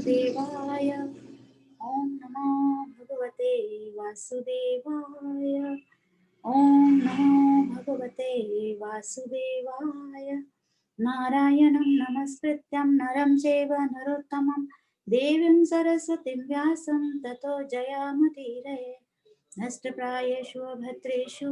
वासुदेवाय। ओम नमो भगवते वासुदेवाय। ओम नमो भगवते वासुदेवाय। नारायणं नमस्कृत्यं नरं चैव नरोत्तमं देवीं सरस्वतीं व्यासं ततो जयामुदीरये। नष्टप्रायेषु भद्रेषु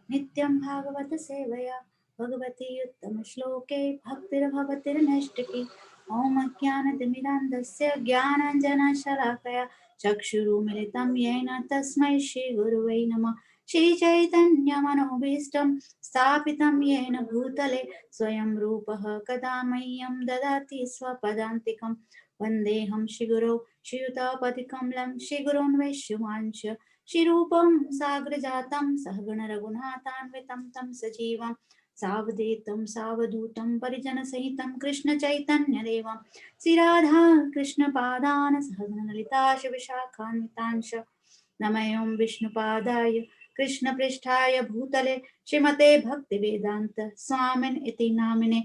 नित्यं भागवत सेवया भगवती उत्तमश्लोके भक्तिर्भवतिर्नैष्टिकी। ॐ अज्ञानतिमिरान्धस्य ज्ञानाञ्जनशलाकया चक्षुरुमिलितं येन तस्मै श्रीगुरुवे नमः। श्रीचैतन्यमनोभीष्टं स्थापितं येन भूतले स्वयं रूपः कदा मह्यं ददाति स्वपदान्तिकं। वन्देऽहं श्रीगुरौ श्रीयुतापतिकमलं श्रीगुरोन् वैष्णवांश्च श्रीरूपं साग्रजातं सहगण रघुनाथान्वितं तं सजीवं सावधूतं सावधूतं परिजनसहितं कृष्ण चैतन्यदेवं श्रीराधा कृष्णपादान् सहगण ललिता शिवशाखान्वितांश्च नमः विष्णुपादाय कृष्णपृष्ठाय भूतले श्रीमते भक्तिवेदांत स्वामिन् इति नामिने।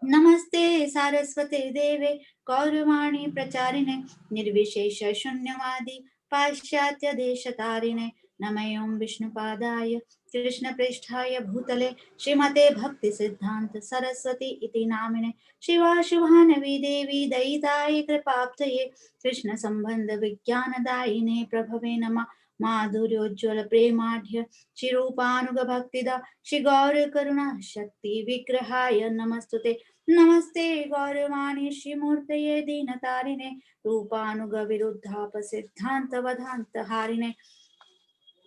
नमस्ते सारस्वते देवे गौरवाणी प्रचारिणे निर्विशेष शून्यवादी पाश्चात्य देशतारिणे नमः विष्णुपादाय कृष्णपृष्ठाय भूतले श्रीमते भक्ति सिद्धांत सरस्वती इति नामिने। शिवाशुभानवी देवी दयिताय कृपाब्धये कृष्ण संबंध विज्ञानदायिने प्रभवे नमः। माधुर्योज्वल प्रेमाढ्य श्रीरूपानुग भक्तिदा श्री गौर करुणा शक्ति विग्रहाय नमस्तुते। नमस्ते गौरवाणी श्रीमूर्तये दीनतारिणे रूपानुग विरुद्धाप सिद्धांत वधांत हारिणे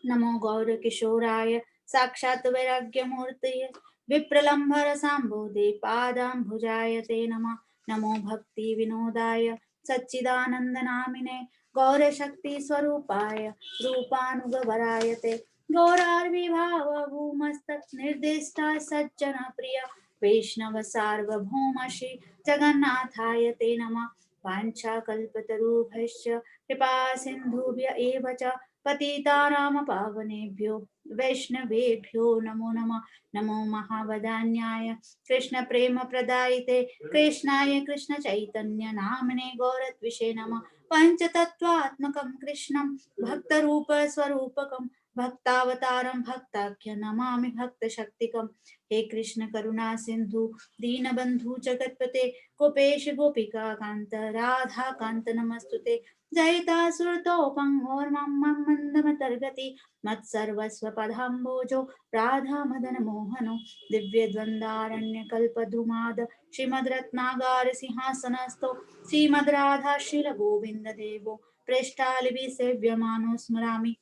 नमो गौर किशोराय साक्षात् वैराग्य मूर्तये विप्रलंभर सांबोधे पादांभुजाय ते नमः। नमो भक्ति विनोदाय सच्चिदानंद नामिने गौर शक्ति स्वरूपाय रूपानुग वराय ते गौरार्विभाव भूमस्तत् निर्दिष्टा सज्जन प्रिय वैष्णव सार्वभौम श्री जगन्नाथाय ते नमः। वाञ्छाकल्पतरुभ्यश्च कृपा सिन्धुभ्य एव च पतितानां पावनेभ्यो वैष्णवेभ्यो नमो नमः। नमो महावदान्याय कृष्ण प्रेम प्रदायिते कृष्णाय कृष्ण चैतन्य नामने गौरत्विषे नमः। पंचतत्वात्मकं कृष्णं भक्तरूप स्वरूपकं भक्तावतारं भक्ताख्य नमामि भक्तशक्तिकम्। हे कृष्ण करुणा सिंधु दीनबंधु जगतपते गोपेश गोपिका कांत राधा कांत नमस्तुते। जयितासुरतोपंगोर्मं मंदमतर्गति मत्सर्वस्व पदाम्भोजो राधा मदन मोहनो दिव्यद्वन्द्वारण्यकल्पद्रुमाद श्रीमद्रत्नागार सिंहासनस्थो श्रीमद्राधा शीलगोविन्द देवो प्रेष्ठालिभि सेव्यमानो स्मरामि।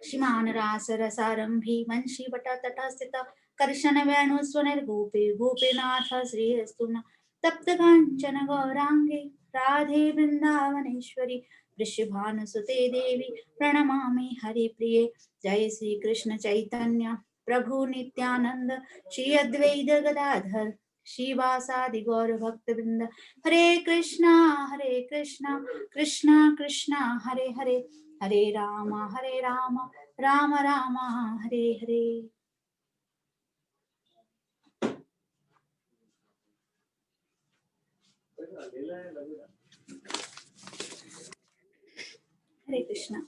श्रीमान रासरसारंभी वंशीवटतटस्थित कर्शन वेणुस्वनिर्गोपे गोपीनाथ श्रीहस्तु तप्त कांचन गौरांगे राधे वृंदावनेश्वरी वृषभानुसुते देवी प्रणमामि हरिप्रिये। जय श्री कृष्ण चैतन्य प्रभु नित्यानंद श्री अद्वैत गदाधर श्रीवासादि गौर भक्तवृंद। हरे कृष्णा कृष्णा कृष्णा हरे हरे हरे राम राम राम हरे हरे। हरे कृष्णा।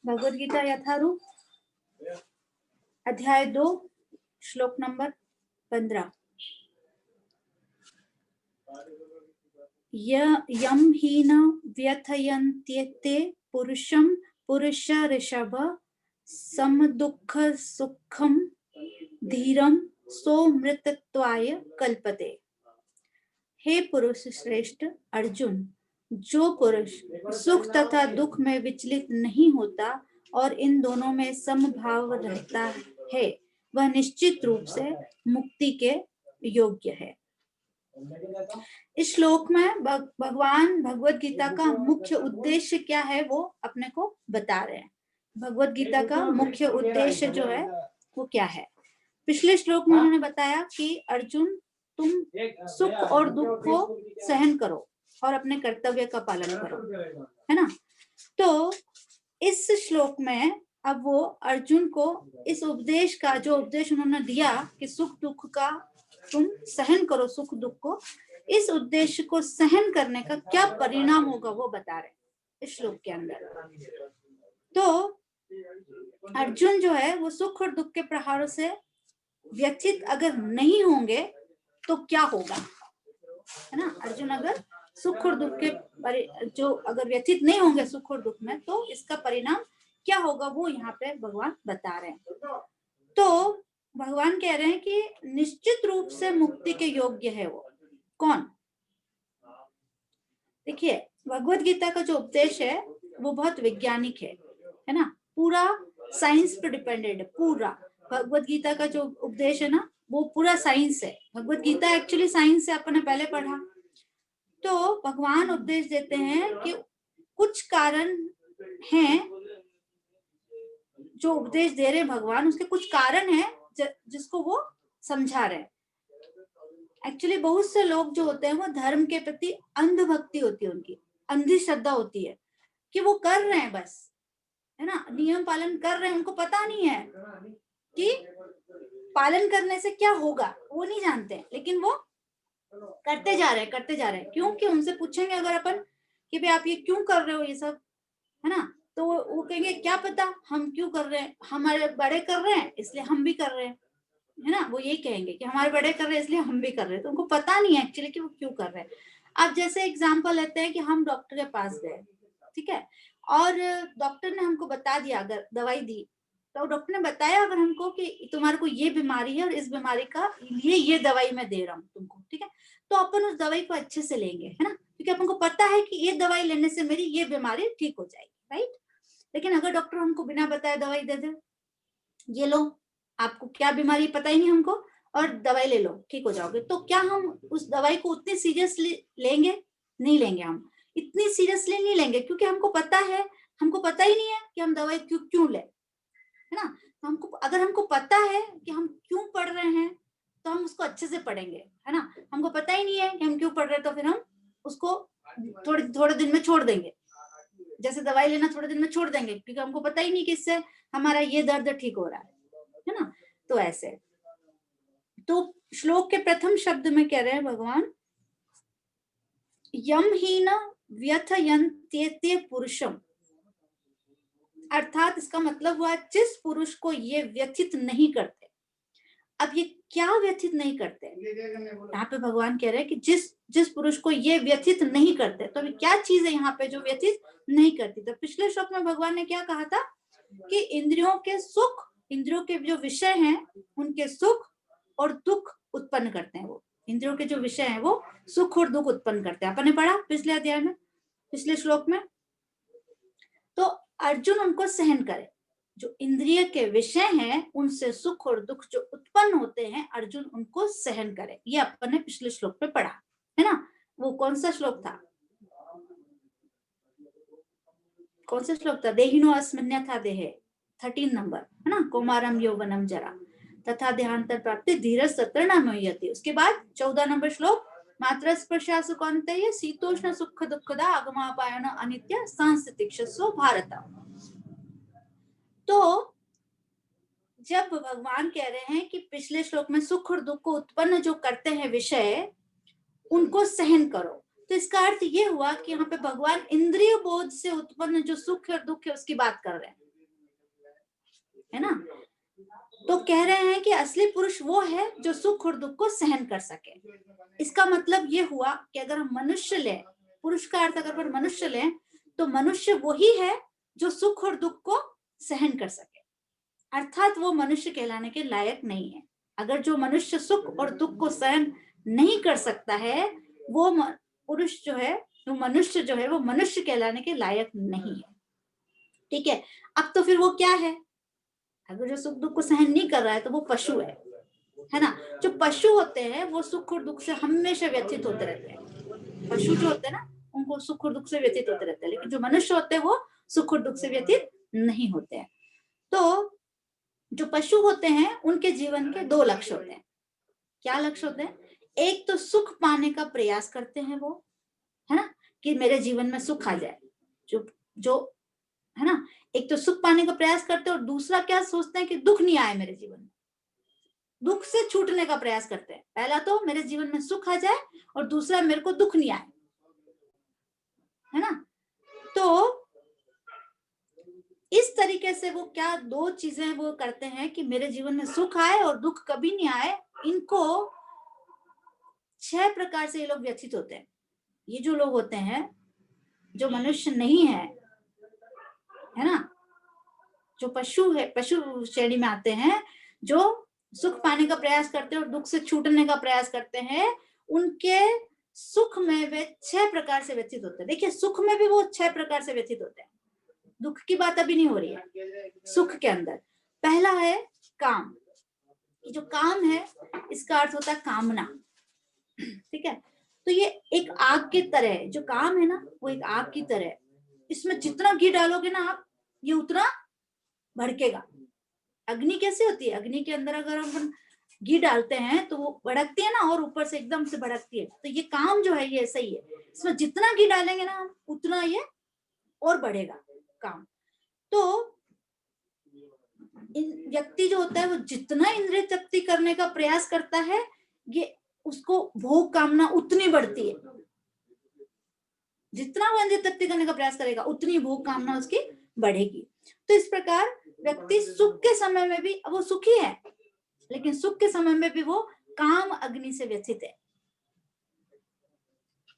भगवद गीता यथारूप अध्याय 2 श्लोक नंबर 15। यम हीन व्यथयन्त्येते पुरुषं पुरुष ऋषभ सम दुख सुखम धीरम सोमृतत्वाय कल्पते। हे पुरुष श्रेष्ठ अर्जुन, जो पुरुष सुख तथा दुख में विचलित नहीं होता और इन दोनों में समभाव रहता है वह निश्चित रूप से मुक्ति के योग्य है। इस श्लोक में भगवान भगवत गीता का मुख्य उद्देश्य क्या है वो अपने को बता रहे हैं। भगवत गीता का मुख्य उद्देश्य जो है वो क्या है। पिछले श्लोक में उन्होंने बताया कि अर्जुन तुम सुख और दुख को सहन करो और अपने कर्तव्य का पालन करो, है ना। तो इस श्लोक में अब वो अर्जुन को इस उपदेश का जो उपदेश उन्होंने दिया कि सुख दुख का तुम सहन करो, सुख दुख को, इस उद्देश्य को सहन करने का क्या परिणाम होगा वो बता रहे इस श्लोक के अंदर। तो अर्जुन जो है वो सुख और दुख के प्रहारों से व्यथित अगर नहीं होंगे तो क्या होगा, है ना। अर्जुन अगर सुख और दुख के जो अगर व्यथित नहीं होंगे सुख और दुख में, तो इसका परिणाम क्या होगा वो यहाँ पे भगवान बता रहे हैं। तो भगवान कह रहे हैं कि निश्चित रूप से मुक्ति के योग्य है वो कौन। देखिए भगवत गीता का जो उपदेश है वो बहुत वैज्ञानिक है ना, पूरा साइंस पे डिपेंडेड है। पूरा भगवत गीता का जो उपदेश है ना वो पूरा साइंस है। भगवत गीता एक्चुअली साइंस है, अपन ने पहले पढ़ा। तो भगवान उपदेश देते हैं कि कुछ कारण हैं जो उपदेश दे रहे भगवान, उसके कुछ कारण हैं जिसको वो समझा रहे हैं। एक्चुअली बहुत से लोग जो होते हैं वो धर्म के प्रति अंधभक्ति होती है, उनकी अंधी श्रद्धा होती है कि वो कर रहे हैं बस, है ना, नियम पालन कर रहे हैं, उनको पता नहीं है कि पालन करने से क्या होगा, वो नहीं जानते, लेकिन वो करते जा रहे हैं। क्योंकि उनसे पूछेंगे अगर अपन कि भाई आप ये क्यों कर रहे हो ये सब, है ना, तो वो कहेंगे क्या पता हम क्यों कर रहे हैं, हमारे बड़े कर रहे हैं इसलिए हम भी कर रहे हैं, है ना। वो यही कहेंगे कि हमारे बड़े कर रहे हैं इसलिए हम भी कर रहे हैं। तो उनको पता नहीं है एक्चुअली कि वो क्यों कर रहे हैं। अब जैसे एग्जाम्पल लेते हैं कि हम डॉक्टर के पास गए, ठीक है, और डॉक्टर ने हमको बता दिया, अगर दवाई दी तो डॉक्टर ने बताया अगर हमको कि तुम्हारे को ये बीमारी है और इस बीमारी का ये दवाई मैं दे रहा हूँ तुमको, ठीक है, तो अपन उस दवाई को अच्छे से लेंगे, है ना, क्योंकि अपन को पता है कि ये दवाई लेने से मेरी ये बीमारी ठीक हो जाएगी, राइट। लेकिन अगर डॉक्टर हमको बिना बताए दवाई दे दे, ये लो आपको क्या बीमारी पता ही नहीं हमको और दवाई ले लो ठीक हो जाओगे, तो क्या हम उस दवाई को उतनी सीरियसली लेंगे? नहीं लेंगे, हम इतनी सीरियसली नहीं लेंगे, क्योंकि हमको पता है, हमको पता ही नहीं है कि हम दवाई क्यों ले, है ना। तो हमको अगर हमको पता है कि हम क्यों पढ़ रहे हैं तो हम उसको अच्छे से पढ़ेंगे, है ना। हमको पता ही नहीं है कि हम क्यों पढ़ रहे हैं तो फिर हम उसको थोड़े दिन में छोड़ देंगे। जैसे दवाई लेना थोड़े दिन में छोड़ देंगे क्योंकि हमको पता ही नहीं कि इससे हमारा ये दर्द ठीक हो रहा है ना। तो ऐसे, तो श्लोक के प्रथम शब्द में कह रहे हैं भगवान, यम ही न व्यथयन्त्येते पुरुषम, अर्थात इसका मतलब हुआ जिस पुरुष को ये व्यथित नहीं करते। अब ये क्या व्यथित नहीं करते, यहाँ पे भगवान कह रहे हैं कि जिस पुरुष को ये व्यथित नहीं करते, तो अभी क्या चीज है यहाँ पे जो व्यथित नहीं करती। तो पिछले श्लोक में भगवान ने क्या कहा था कि इंद्रियों के सुख, इंद्रियों के जो विषय हैं उनके सुख और दुख उत्पन्न करते हैं। वो इंद्रियों के जो विषय हैं वो सुख और दुख उत्पन्न करते हैं, अपन ने पढ़ा पिछले अध्याय में, पिछले श्लोक में। तो अर्जुन उनको सहन करे, जो इंद्रिय के विषय हैं उनसे सुख और दुख जो उत्पन्न होते हैं अर्जुन उनको सहन करे। ये अपन ने पिछले श्लोक में पढ़ा, है ना। वो कौन सा श्लोक था, कौन सा श्लोक था, देहिनो अस्मिन्यथा देहे, 13 नंबर, है ना, कौमारम यौवनम जरा तथा देहांतर प्राप्ति धीरज तत्र न मुह्यति। उसके बाद 14 नंबर श्लोक, मात्र स्पर्शासु कौन्तेय शीतोष्ण सुख दुखदा आगमापायन अनित्य सांस्तितिक्षस्व भारत। तो जब भगवान कह रहे हैं कि पिछले श्लोक में सुख और दुख को उत्पन्न जो करते हैं विषय उनको सहन करो, तो इसका अर्थ ये हुआ कि यहाँ पे भगवान इंद्रिय बोध से उत्पन्न जो सुख और दुख है उसकी बात कर रहे हैं, है ना। तो कह रहे हैं कि असली पुरुष वो है जो सुख और दुख को सहन कर सके। इसका मतलब ये हुआ कि अगर हम मनुष्य लें, पुरुष का अर्थ अगर मनुष्य लें तो मनुष्य वही है जो सुख और दुख को सहन कर सके, अर्थात वो मनुष्य कहलाने के लायक नहीं है। अगर जो मनुष्य सुख और दुख को सहन नहीं कर सकता है वो पुरुष जो है, वो मनुष्य जो है वो मनुष्य कहलाने के लायक नहीं है, ठीक है। अब तो फिर वो क्या है, अगर जो सुख दुख को सहन नहीं कर रहा है तो वो पशु है ना। जो पशु होते हैं वो सुख और दुख से हमेशा व्यथित होते रहते हैं। पशु जो होते हैं ना उनको सुख और दुख से व्यथित होते रहते हैं, लेकिन जो मनुष्य होते हैं वो सुख और दुख से व्यथित नहीं होते हैं। तो जो पशु होते हैं उनके जीवन के 2 लक्ष्य होते हैं। क्या लक्ष्य होते हैं, एक तो सुख पाने का प्रयास करते हैं वो, है ना, कि मेरे जीवन में सुख आ जाए, जो जो है ना, एक तो सुख पाने का प्रयास करते हैं और दूसरा क्या सोचते हैं कि दुख नहीं आए मेरे जीवन में, दुख से छूटने का प्रयास करते हैं। पहला तो मेरे जीवन में सुख आ जाए और दूसरा मेरे को दुख नहीं आए, है ना। तो इस तरीके से वो क्या दो चीजें वो करते हैं कि मेरे जीवन में सुख आए और दुख कभी नहीं आए। इनको 6 प्रकार से ये लोग व्यथित होते हैं। ये जो लोग होते हैं जो मनुष्य नहीं है ना, जो पशु है, पशु श्रेणी में आते हैं, जो सुख पाने का प्रयास करते हैं और दुख से छूटने का प्रयास करते हैं, उनके सुख में वे 6 प्रकार से व्यथित होते हैं। देखिए सुख में भी वो 6 प्रकार से व्यथित होते हैं। दुख की बात अभी नहीं हो रही है। सुख के अंदर पहला है काम। ये जो काम है इसका अर्थ होता है कामना, ठीक है। तो ये एक आग की तरह है, जो काम है ना वो एक आग की तरह है। इसमें जितना घी डालोगे ना आप, ये उतना भड़केगा। अग्नि कैसे होती है, अग्नि के अंदर अगर हम घी डालते हैं तो वो भड़कती है ना, और ऊपर से एकदम से भड़कती है। तो ये काम जो है ये ऐसा ही है, इसमें जितना घी डालेंगे ना हम उतना ये और बढ़ेगा काम। तो व्यक्ति जो होता है वो जितना इंद्रिय तृप्ति करने का प्रयास करता है, ये उसको भोग कामना उतनी बढ़ती है। जितना वो इंद्रिय तृप्ति करने का प्रयास करेगा उतनी भोग कामना उसकी बढ़ेगी। तो इस प्रकार व्यक्ति सुख के समय में भी वो सुखी है, लेकिन सुख के समय में भी वो काम अग्नि से व्यथित है,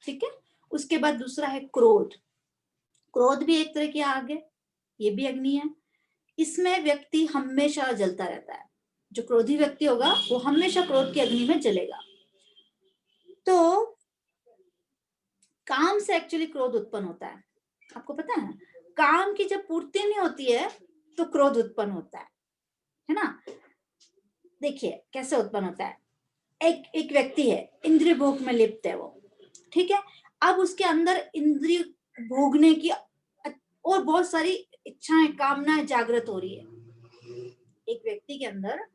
ठीक है। उसके बाद दूसरा है क्रोध। क्रोध भी एक तरह की आग है, ये भी अग्नि है। इसमें व्यक्ति हमेशा जलता रहता है। जो क्रोधी व्यक्ति होगा वो हमेशा क्रोध की अग्नि में जलेगा। तो काम से एक्चुअली क्रोध उत्पन्न होता है, आपको पता है। काम की जब पूर्ति नहीं होती है तो क्रोध उत्पन्न होता है ना। देखिए कैसे उत्पन्न होता है। एक व्यक्ति है, इंद्रिय भोग में लिप्त है वो, ठीक है। अब उसके अंदर इंद्रिय भोगने की और बहुत सारी इच्छाएं, कामनाएं जागृत हो रही है। एक व्यक्ति के अंदर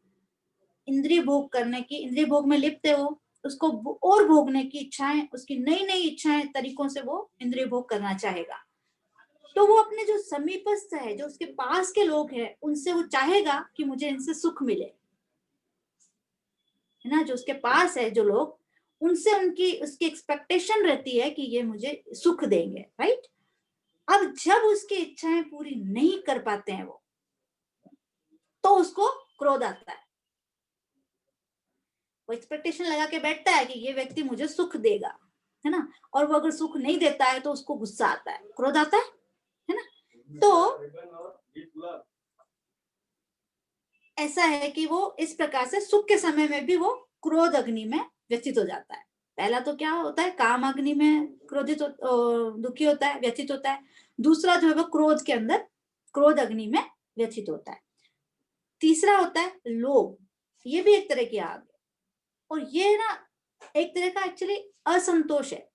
इंद्रिय भोग करने की, इंद्रिय भोग में लिप्त है वो, उसको और भोगने की इच्छाएं, उसकी नई नई इच्छाएं, तरीकों से वो इंद्रिय भोग करना चाहेगा। तो वो अपने जो समीपस्थ है, जो उसके पास के लोग हैं, उनसे वो चाहेगा कि मुझे इनसे सुख मिले, है ना। जो उसके पास है जो लोग, उनसे उनकी उसकी एक्सपेक्टेशन रहती है कि ये मुझे सुख देंगे, राइट। अब जब उसकी इच्छाएं पूरी नहीं कर पाते हैं वो, तो उसको क्रोध आता है। वो एक्सपेक्टेशन लगा के बैठता है कि ये व्यक्ति मुझे सुख देगा, है ना। और वो अगर सुख नहीं देता है तो उसको गुस्सा आता है, क्रोध आता है ना। तो ऐसा है कि वो इस प्रकार से सुख के समय में भी वो क्रोध अग्नि में व्यथित हो जाता है। पहला तो क्या होता है, काम अग्नि में क्रोधित दुखी होता है, व्यथित होता है। दूसरा जो है वो क्रोध के अंदर, क्रोध अग्नि में व्यथित होता है। तीसरा होता है लोभ। ये भी एक तरह की आग है, और ये ना एक तरह का एक्चुअली असंतोष है।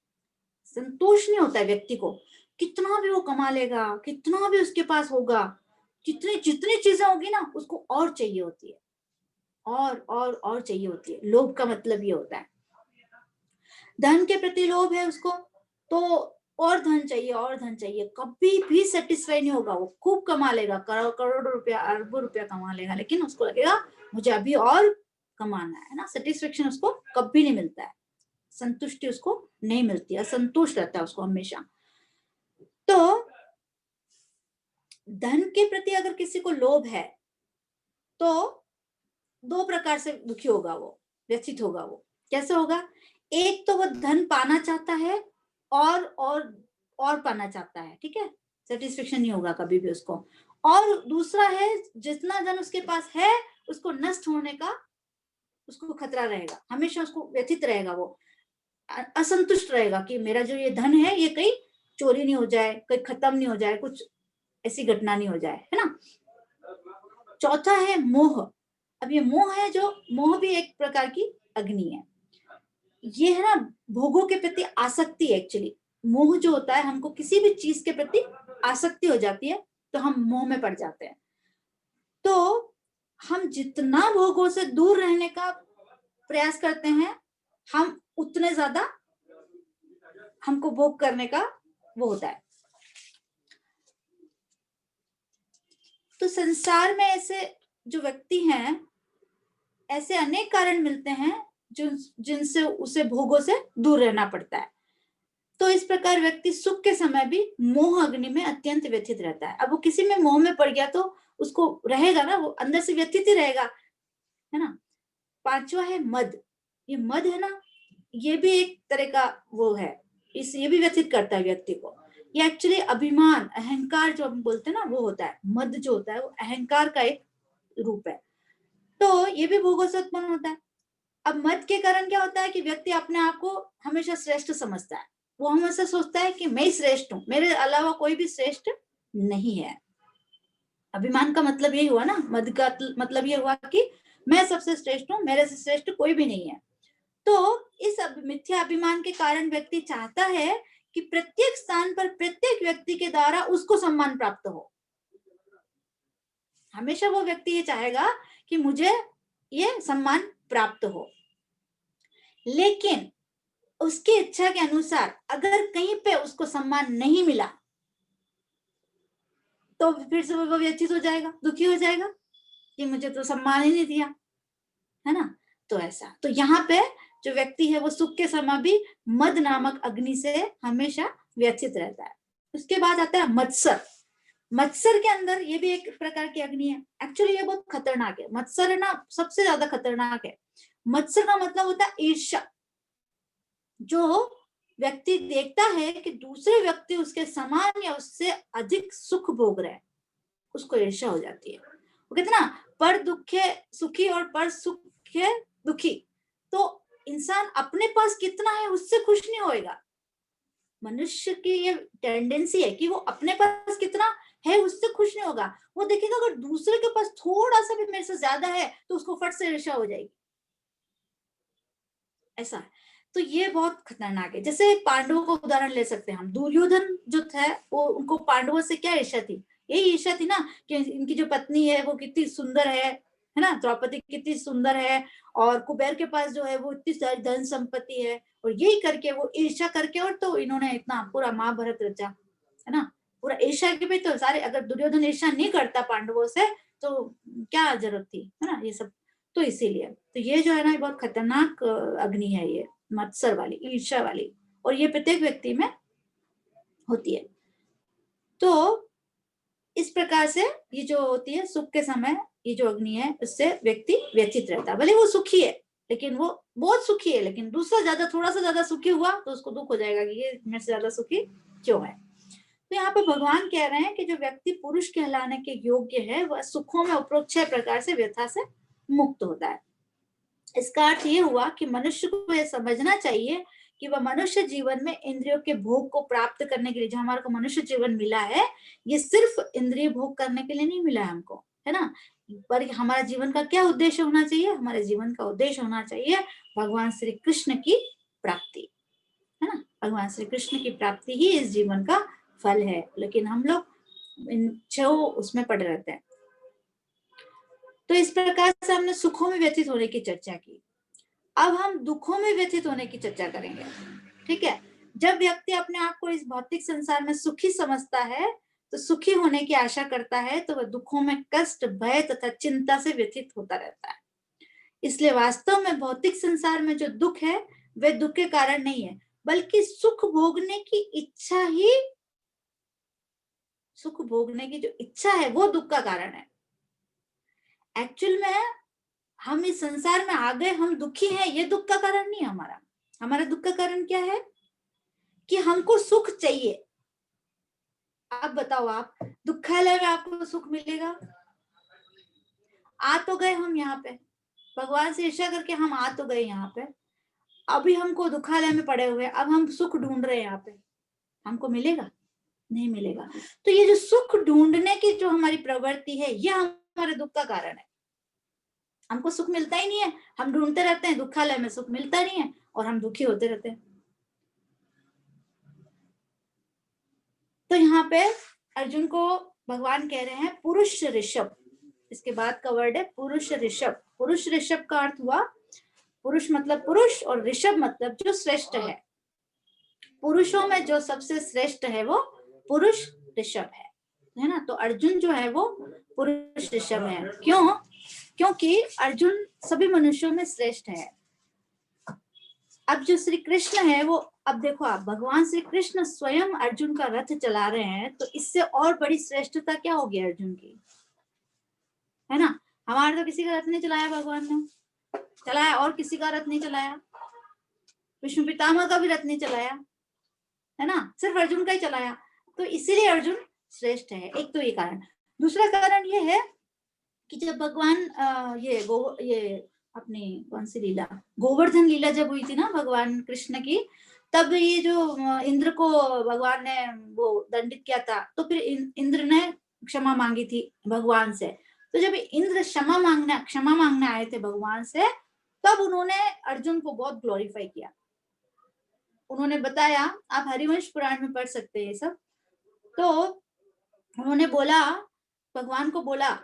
संतोष नहीं होता है व्यक्ति को, कितना भी वो कमा लेगा, कितना भी उसके पास होगा, जितनी जितनी चीजें होगी ना उसको और चाहिए होती है, और चाहिए होती है। लोभ का मतलब ये होता है, धन के प्रति लोभ है उसको, तो और धन चाहिए, और धन चाहिए, कभी भी सेटिस्फाई नहीं होगा। वो खूब कमा लेगा, करोड़ों रुपया, अरबों रुपया कमा लेगा, लेकिन उसको लगेगा मुझे अभी और कमाना है ना। सेटिस्फेक्शन उसको कभी नहीं मिलता है, संतुष्टि उसको नहीं मिलती है, असंतुष्ट रहता है उसको हमेशा। तो धन के प्रति अगर किसी को लोभ है तो दो प्रकार से दुखी होगा वो, व्यथित होगा वो। कैसे होगा, एक तो वो धन पाना चाहता है और पाना चाहता है, ठीक है। सेटिस्फेक्शन नहीं होगा कभी भी उसको। और दूसरा है, जितना धन उसके पास है उसको नष्ट होने का उसको खतरा रहेगा, हमेशा उसको व्यथित रहेगा, वो असंतुष्ट रहेगा कि मेरा जो ये धन है ये कहीं चोरी नहीं हो जाए, कहीं खत्म नहीं हो जाए, कुछ ऐसी घटना नहीं हो जाए, है ना। चौथा है मोह। अब ये मोह है, जो मोह भी एक प्रकार की अग्नि है। ये है ना भोगों के प्रति आसक्ति। एक्चुअली मोह जो होता है, हमको किसी भी चीज के प्रति आसक्ति हो जाती है तो हम मोह में पड़ जाते हैं। तो हम जितना भोगों से दूर रहने का प्रयास करते हैं, हम उतने ज्यादा हमको भोग करने का वो होता है। तो संसार में ऐसे जो व्यक्ति हैं ऐसे अनेक कारण मिलते हैं जिनसे उसे भोगों से दूर रहना पड़ता है। तो इस प्रकार व्यक्ति सुख के समय भी मोह अग्नि में अत्यंत व्यथित रहता है। अब वो किसी में मोह में पड़ गया तो उसको रहेगा ना, वो अंदर से व्यथित ही रहेगा, है ना। पांचवा है मद। ये मद है ना, ये भी एक तरह का वो है, ये भी व्यथित करता है व्यक्ति को। ये एक्चुअली अभिमान, अहंकार जो हम बोलते हैं ना, वो होता है। मद जो होता है वो अहंकार का एक रूप है। तो ये भी भोगों से उत्पन्न होता है। अब मद के कारण क्या होता है कि व्यक्ति अपने आप को हमेशा श्रेष्ठ समझता है। वो हमेशा सोचता है कि मैं ही श्रेष्ठ हूं, मेरे अलावा कोई भी श्रेष्ठ नहीं है। अभिमान का मतलब यही हुआ ना, मद का मतलब ये हुआ कि मैं सबसे श्रेष्ठ हूं, मेरे से श्रेष्ठ कोई भी नहीं है। तो इस मिथ्या अभिमान के कारण व्यक्ति चाहता है कि प्रत्येक स्थान पर प्रत्येक व्यक्ति के द्वारा उसको सम्मान प्राप्त हो। हमेशा वो व्यक्ति ये चाहेगा कि मुझे ये सम्मान प्राप्त हो। लेकिन उसकी इच्छा के अनुसार अगर कहीं पे उसको सम्मान नहीं मिला तो फिर से वो व्यथित हो जाएगा, दुखी हो जाएगा कि मुझे तो सम्मान ही नहीं दिया, है ना। तो ऐसा, तो यहाँ पे जो व्यक्ति है वो सुख के समय भी मद नामक अग्नि से हमेशा व्यथित रहता है। उसके बाद आता है मत्सर। मत्सर के अंदर ये भी एक प्रकार की अग्नि है। एक्चुअली ये बहुत खतरनाक है। मत्सर है ना, सबसे ज्यादा खतरनाक है। मत्सर का मतलब होता है ईर्ष्या। जो व्यक्ति देखता है कि दूसरे व्यक्ति उसके समान या उससे अधिक सुख भोग रहे हैं, उसको ईर्ष्या हो जाती है। वो कहते ना, पर दुखे सुखी और पर सुखे दुखी। तो इंसान अपने पास कितना है उससे खुश नहीं होएगा। मनुष्य की ये टेंडेंसी है कि वो अपने पास कितना है उससे खुश नहीं होगा। वो देखेगा अगर दूसरे के पास थोड़ा सा भी मेरे से ज्यादा है तो उसको फट से ईर्ष्या हो जाएगी। ऐसा है। तो ये बहुत खतरनाक है। जैसे पांडवों को उदाहरण ले सकते हैं हम। दुर्योधन जो था वो, उनको पांडवों से क्या ईर्ष्या थी? यही ईर्ष्या थी ना कि इनकी जो पत्नी है वो कितनी सुंदर है ना, द्रौपदी कितनी सुंदर है, और कुबेर के पास जो है वो इतनी सारी धन संपत्ति है। और यही करके वो ईर्ष्या करके, और तो इन्होंने इतना पूरा महाभारत रचा, है ना। पूरा ईर्ष्या के भी तो सारे, अगर दुर्योधन ईर्ष्या नहीं करता पांडवों से तो क्या जरूरत थी, है ना, ये सब। तो इसीलिए तो ये जो है ना, बहुत खतरनाक अग्नि है ये मत्सर वाली, ईर्ष्या वाली। और ये प्रत्येक व्यक्ति में होती है। तो इस प्रकार से ये जो होती है सुख के समय, ये जो अग्नि है उससे व्यक्ति व्यथित रहता है। भले वो सुखी है, लेकिन वो बहुत सुखी है, लेकिन दूसरा ज्यादा, थोड़ा सा ज्यादा सुखी हुआ तो उसको दुख हो जाएगा कि ये मेरे से ज्यादा सुखी क्यों है। तो यहाँ पे भगवान कह रहे हैं कि जो व्यक्ति पुरुष कहलाने के योग्य है वह सुखों में उपरोक्त 6 प्रकार से व्यथा से मुक्त होता है। इसका अर्थ ये हुआ कि मनुष्य को यह समझना चाहिए कि वह मनुष्य जीवन में इंद्रियों के भोग को प्राप्त करने के लिए, जो हमारे को मनुष्य जीवन मिला है, ये सिर्फ इंद्रिय भोग करने के लिए नहीं मिला है हमको, है ना। पर हमारा जीवन का क्या उद्देश्य होना चाहिए? हमारे जीवन का उद्देश्य होना चाहिए भगवान श्री कृष्ण की प्राप्ति, है ना। भगवान श्री कृष्ण की प्राप्ति ही इस जीवन का फल है। लेकिन हम लोग इन 6 उसमें पड़े रहते हैं। तो इस प्रकार से हमने सुखों में व्यतीत होने की चर्चा की। अब हम दुखों में व्यथित होने की चर्चा करेंगे। ठीक है। जब व्यक्ति अपने आप को इस भौतिक संसार में सुखी समझता है, तो सुखी होने की आशा करता है, तो वह दुखों में कष्ट, भय तथा चिंता से व्यथित होता रहता है। इसलिए वास्तव में भौतिक संसार में जो दुख है वह दुख के कारण नहीं है, बल्कि सुख भोगने की इच्छा ही, सुख भोगने की जो इच्छा है वो दुख का कारण है। एक्चुअल में हम इस संसार में आ गए, हम दुखी हैं, ये दुख का कारण नहीं है हमारा। हमारा दुख का कारण क्या है? कि हमको सुख चाहिए। आप बताओ, आप दुखालय में आपको सुख मिलेगा? आ तो गए हम यहाँ पे, भगवान से ईर्ष्या करके हम आ तो गए यहाँ पे, अभी हमको दुखालय में पड़े हुए, अब हम सुख ढूंढ रहे हैं यहाँ पे, हमको मिलेगा? नहीं मिलेगा। तो ये जो सुख ढूंढने की जो हमारी प्रवृत्ति है, ये हमारे दुख का कारण है। हमको सुख मिलता ही नहीं है, हम ढूंढते रहते हैं, दुखालय में सुख मिलता नहीं है और हम दुखी होते रहते हैं। तो यहाँ पे अर्जुन को भगवान कह रहे हैं पुरुष ऋषभ। इसके बाद का वर्ड है पुरुष ऋषभ। पुरुष ऋषभ का अर्थ हुआ, पुरुष मतलब पुरुष और ऋषभ मतलब जो श्रेष्ठ है। पुरुषों में जो सबसे श्रेष्ठ है वो पुरुष ऋषभ है ना। तो अर्जुन जो है वो पुरुष ऋषभ है। क्यों? क्योंकि अर्जुन सभी मनुष्यों में श्रेष्ठ है। अब जो श्री कृष्ण है वो, अब देखो आप, भगवान श्री कृष्ण स्वयं अर्जुन का रथ चला रहे हैं, तो इससे और बड़ी श्रेष्ठता क्या होगी अर्जुन की, है ना। हमारे तो किसी का रथ नहीं चलाया, भगवान ने चलाया और किसी का रथ नहीं चलाया, विष्णु पितामह का भी रथ नहीं चलाया, है ना, सिर्फ अर्जुन का ही चलाया। तो इसीलिए अर्जुन श्रेष्ठ है, एक तो ये कारण। दूसरा कारण ये है कि जब भगवान ये अपनी कौन सी लीला, गोवर्धन लीला जब हुई थी ना भगवान कृष्ण की, तब ये जो इंद्र को भगवान ने वो दंडित किया था, तो फिर इंद्र ने क्षमा मांगी थी भगवान से। तो जब इंद्र क्षमा मांगने आए थे भगवान से, तब उन्होंने अर्जुन को बहुत ग्लोरीफाई किया। उन्होंने बताया, आप हरिवंश पुराण में पढ़ सकते हैं ये सब। तो उन्होंने बोला, भगवान को बोला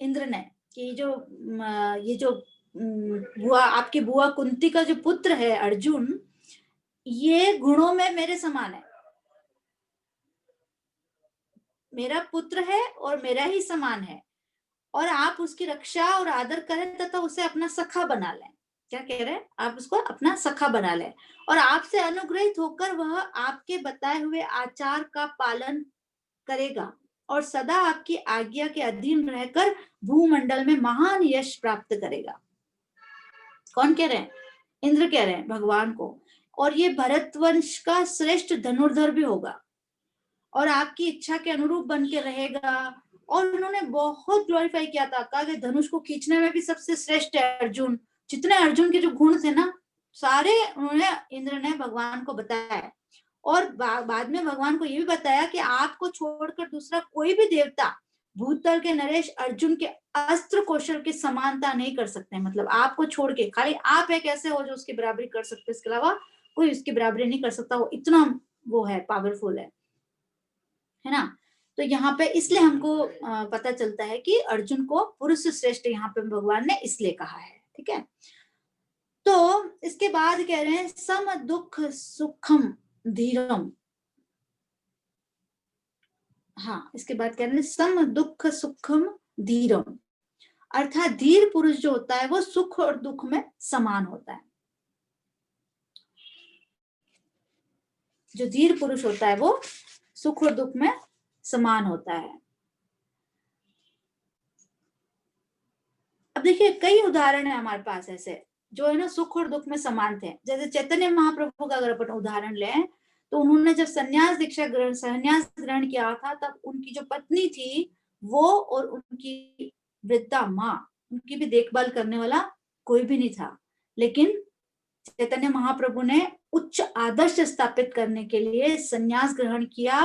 इंद्र ने कि ये जो बुआ, आपकी बुआ कुंती का जो पुत्र है अर्जुन, ये गुणों में मेरे समान है, मेरा पुत्र है और मेरा ही समान है, और आप उसकी रक्षा और आदर करें तथा उसे अपना सखा बना लें। क्या कह रहे हैं, आप उसको अपना सखा बना लें, और आपसे अनुग्रहित होकर वह आपके बताए हुए आचार का पालन करेगा और सदा आपकी आज्ञा के अधीन रहकर भूमंडल में महान यश प्राप्त करेगा। कौन कह रहे हैं, इंद्र कह रहे हैं भगवान को। और ये भरतवंश का श्रेष्ठ धनुर्धर भी होगा और आपकी इच्छा के अनुरूप बन के रहेगा। और उन्होंने बहुत ग्लोरीफाई किया था, कहा कि धनुष को खींचने में भी सबसे श्रेष्ठ है अर्जुन। जितने अर्जुन के जो गुण थे ना, सारे उन्होंने, इंद्र ने भगवान को बताया। और बाद में भगवान को ये भी बताया कि आपको छोड़कर दूसरा कोई भी देवता भूतल के नरेश अर्जुन के अस्त्र कौशल की समानता नहीं कर सकते। मतलब आपको छोड़ के खाली आप एक ऐसे हो जो उसकी बराबरी कर सकते, इसके अलावा कोई उसकी बराबरी नहीं कर सकता। वो इतना वो है, पावरफुल है ना। तो यहाँ पे इसलिए हमको पता चलता है कि अर्जुन को पुरुष श्रेष्ठ यहाँ पे भगवान ने इसलिए कहा है। ठीक है, तो इसके बाद कह रहे हैं सम दुख सुखम धीरम। हाँ, इसके बाद कह रहे हैं सम दुख सुखम धीरम, अर्थात धीर पुरुष जो होता है वो सुख और दुख में समान होता है। जो धीर पुरुष होता है वो सुख और दुख में समान होता है। अब देखिए, कई उदाहरण है हमारे पास ऐसे जो है ना सुख और दुख में समान थे। जैसे चैतन्य महाप्रभु का अगर अपन उदाहरण लें, तो उन्होंने जब संन्यास ग्रहण किया था, तब उनकी जो पत्नी थी वो और उनकी वृद्धा माँ, उनकी भी देखभाल करने वाला कोई भी नहीं था। लेकिन चैतन्य महाप्रभु ने उच्च आदर्श स्थापित करने के लिए संन्यास ग्रहण किया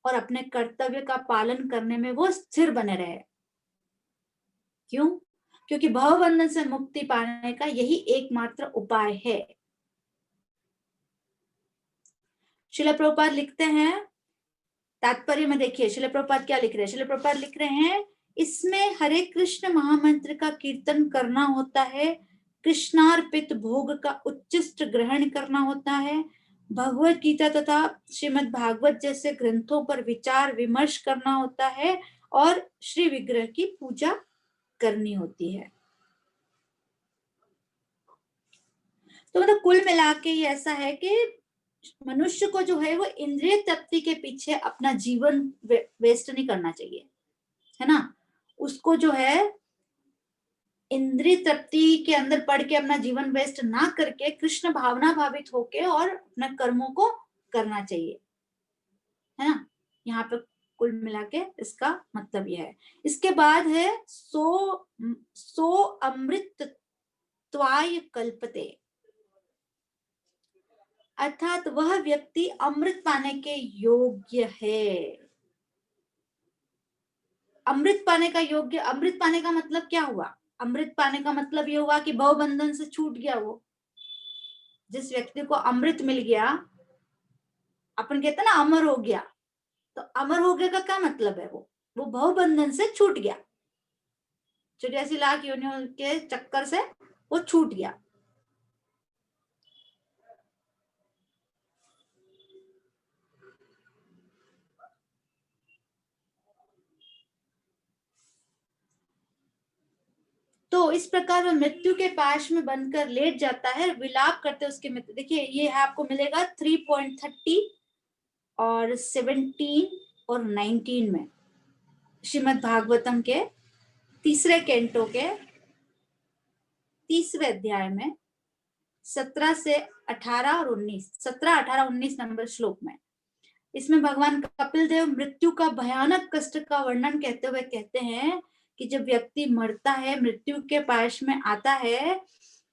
और अपने कर्तव्य का पालन करने में वो स्थिर बने रहे। क्यों? क्योंकि भवबंधन से मुक्ति पाने का यही एकमात्र उपाय है। श्रील प्रभुपाद लिखते हैं, तात्पर्य में देखिए श्रील प्रभुपाद क्या लिख रहे हैं। श्रील प्रभुपाद लिख रहे हैं, इसमें हरे कृष्ण महामंत्र का कीर्तन करना होता है, कृष्णार्पित भोग का उच्चिष्ट ग्रहण करना होता है, भगवत गीता तथा श्रीमद् भागवत जैसे ग्रंथों पर विचार विमर्श करना होता है और श्री विग्रह की पूजा करनी होती है। तो मतलब कुल मिला के ये ऐसा है कि मनुष्य को जो है वो इंद्रिय तृप्ति के पीछे अपना जीवन वेस्ट नहीं करना चाहिए, है ना। उसको जो है इंद्रिय तृप्ति के अंदर पड़ के अपना जीवन वेस्ट ना करके कृष्ण भावना भावित होके और अपने कर्मों को करना चाहिए, है ना। यहाँ पे कुल मिला के इसका मतलब यह है। इसके बाद है सो अमृत त्वाय कल्पते, अर्थात वह व्यक्ति अमृत पाने के योग्य है। अमृत पाने का योग्य, अमृत पाने का मतलब क्या हुआ? अमृत पाने का मतलब ये हुआ कि भव बंधन से छूट गया। वो जिस व्यक्ति को अमृत मिल गया, अपन कहते हैं ना अमर हो गया, तो अमर हो गया का क्या मतलब है? वो भव बंधन से छूट गया, 84 लाख योनियों के चक्कर से वो छूट गया। तो तो इस प्रकार वह मृत्यु के पाश में बनकर लेट जाता है, विलाप करते उसके मित्र। देखिए ये है आपको मिलेगा 3.30 और 17 और 19 में, श्रीमद् भागवतम के तीसरे कैंटो के तीसरे अध्याय में 17 से 18 और 19, 17, 18, 19 नंबर श्लोक में। इसमें भगवान कपिल देव मृत्यु का भयानक कष्ट का वर्णन कहते हुए कहते हैं कि जब व्यक्ति मरता है, मृत्यु के पास में आता है,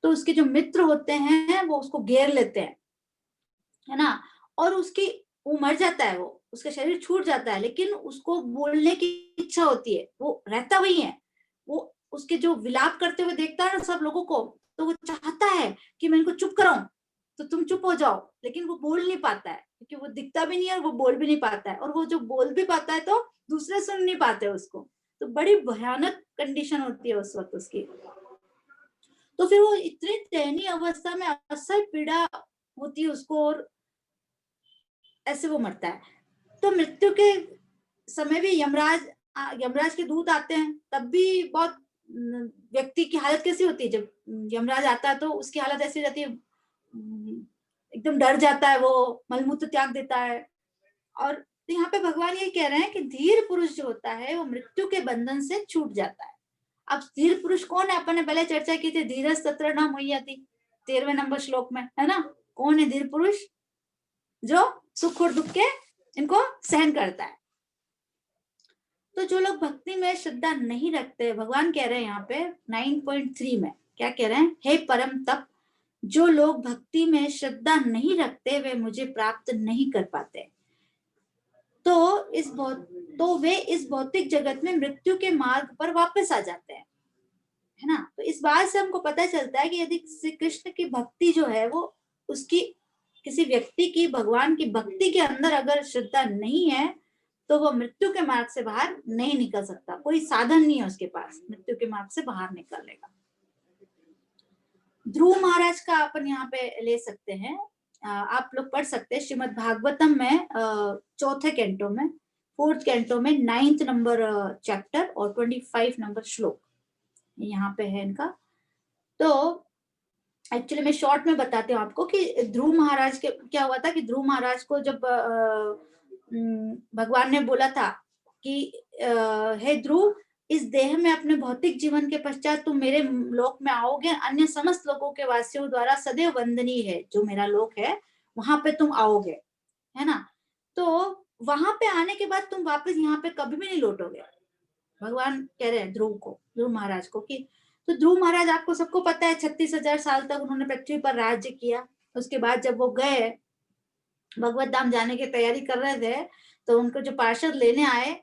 तो उसके जो मित्र होते हैं वो उसको घेर लेते हैं, है ना, और उसकी वो मर जाता है, वो उसका शरीर छूट जाता है, लेकिन उसको बोलने की इच्छा होती है, वो रहता वही है। वो उसके जो विलाप करते हुए देखता है ना सब लोगों को, तो वो चाहता है कि मैं इनको चुप कराऊं, तो तुम चुप हो जाओ, लेकिन वो बोल नहीं पाता है क्योंकि वो दिखता भी नहीं है और वो बोल भी नहीं पाता है, और वो जो बोल भी पाता है तो दूसरे सुन नहीं पाते उसको। तो बड़ी भयानक कंडीशन होती है उस वक्त उसकी। तो फिर वो इतनी दयनीय अवस्था में असह्य पीड़ा होती है उसको, और ऐसे वो मरता है। तो मृत्यु के समय भी यमराज के दूत आते हैं, तब भी बहुत व्यक्ति की हालत कैसी होती है, जब यमराज आता है तो उसकी हालत ऐसी रहती है, एकदम डर जाता है, वो मलमूत्र त्याग देता है। और तो यहाँ पे भगवान ये कह रहे हैं कि धीर पुरुष जो होता है वो मृत्यु के बंधन से छूट जाता है। अब धीर पुरुष कौन है, अपन ने पहले चर्चा की थी, धीरज तत्र न मुह्यति, 13वें नंबर श्लोक में, है ना। कौन है धीर पुरुष? जो सुख और दुख के इनको सहन करता है। तो जो लोग भक्ति में श्रद्धा नहीं रखते, भगवान कह रहे हैं यहाँ पे 9.3 में, क्या कह रहे हैं, हे परम तप, जो लोग भक्ति में श्रद्धा नहीं रखते वे मुझे प्राप्त नहीं कर पाते, तो वे इस भौतिक जगत में मृत्यु के मार्ग पर वापस आ जाते हैं, है ना। तो इस बात से हमको पता चलता है कि यदि श्री कृष्ण की भक्ति जो है वो, उसकी किसी व्यक्ति की भगवान की भक्ति के अंदर अगर श्रद्धा नहीं है, तो वो मृत्यु के मार्ग से बाहर नहीं निकल सकता, कोई साधन नहीं है उसके पास मृत्यु के मार्ग से बाहर निकलने का। ध्रुव महाराज का अपन यहाँ पे ले सकते हैं, आप लोग पढ़ सकते हैं श्रीमद् भागवतम में चौथे कैंटो में, 4th कैंटो में 9th नंबर चैप्टर और 25 नंबर श्लोक यहाँ पे है इनका। तो एक्चुअली मैं शॉर्ट में बताती हूँ आपको कि ध्रुव महाराज के क्या हुआ था, कि ध्रुव महाराज को जब भगवान ने बोला था कि हे ध्रुव, इस देह में अपने भौतिक जीवन के पश्चात तुम मेरे लोक में आओगे, अन्य समस्त लोगों के वासियों द्वारा सदैव वंदनीय है जो मेरा लोक है, वहां पे तुम आओगे, है ना। तो वहां पे आने के बाद तुम वापस यहाँ पे कभी भी नहीं लौटोगे, भगवान कह रहे हैं ध्रुव महाराज को कि, तो ध्रुव महाराज आपको सबको पता है 36,000 साल तक उन्होंने पृथ्वी पर राज्य किया। उसके बाद जब वो गए भगवत धाम जाने की तैयारी कर रहे थे, तो उनको जो पार्षद लेने आए,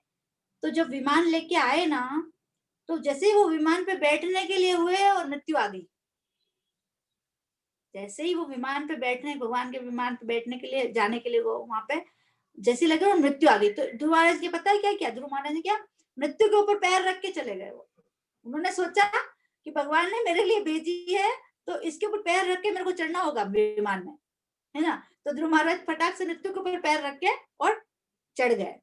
तो जब विमान लेके आए ना, तो जैसे ही वो विमान पे बैठने के लिए हुए और मृत्यु आ गई। जैसे ही वो विमान पे बैठने, भगवान के विमान पे बैठने के लिए, जाने के लिए वो वहां पे जैसे लगे और मृत्यु आ गई। तो ध्रुव महाराज के पता है क्या किया, ध्रुव महाराज ने क्या, मृत्यु के ऊपर पैर रख के चले गए। वो उन्होंने सोचा कि भगवान ने मेरे लिए भेजी है, तो इसके ऊपर पैर रख के मेरे को चढ़ना होगा विमान में, है ना। तो ध्रुव महाराज फटाक से मृत्यु के ऊपर पैर रख के और चढ़ गए।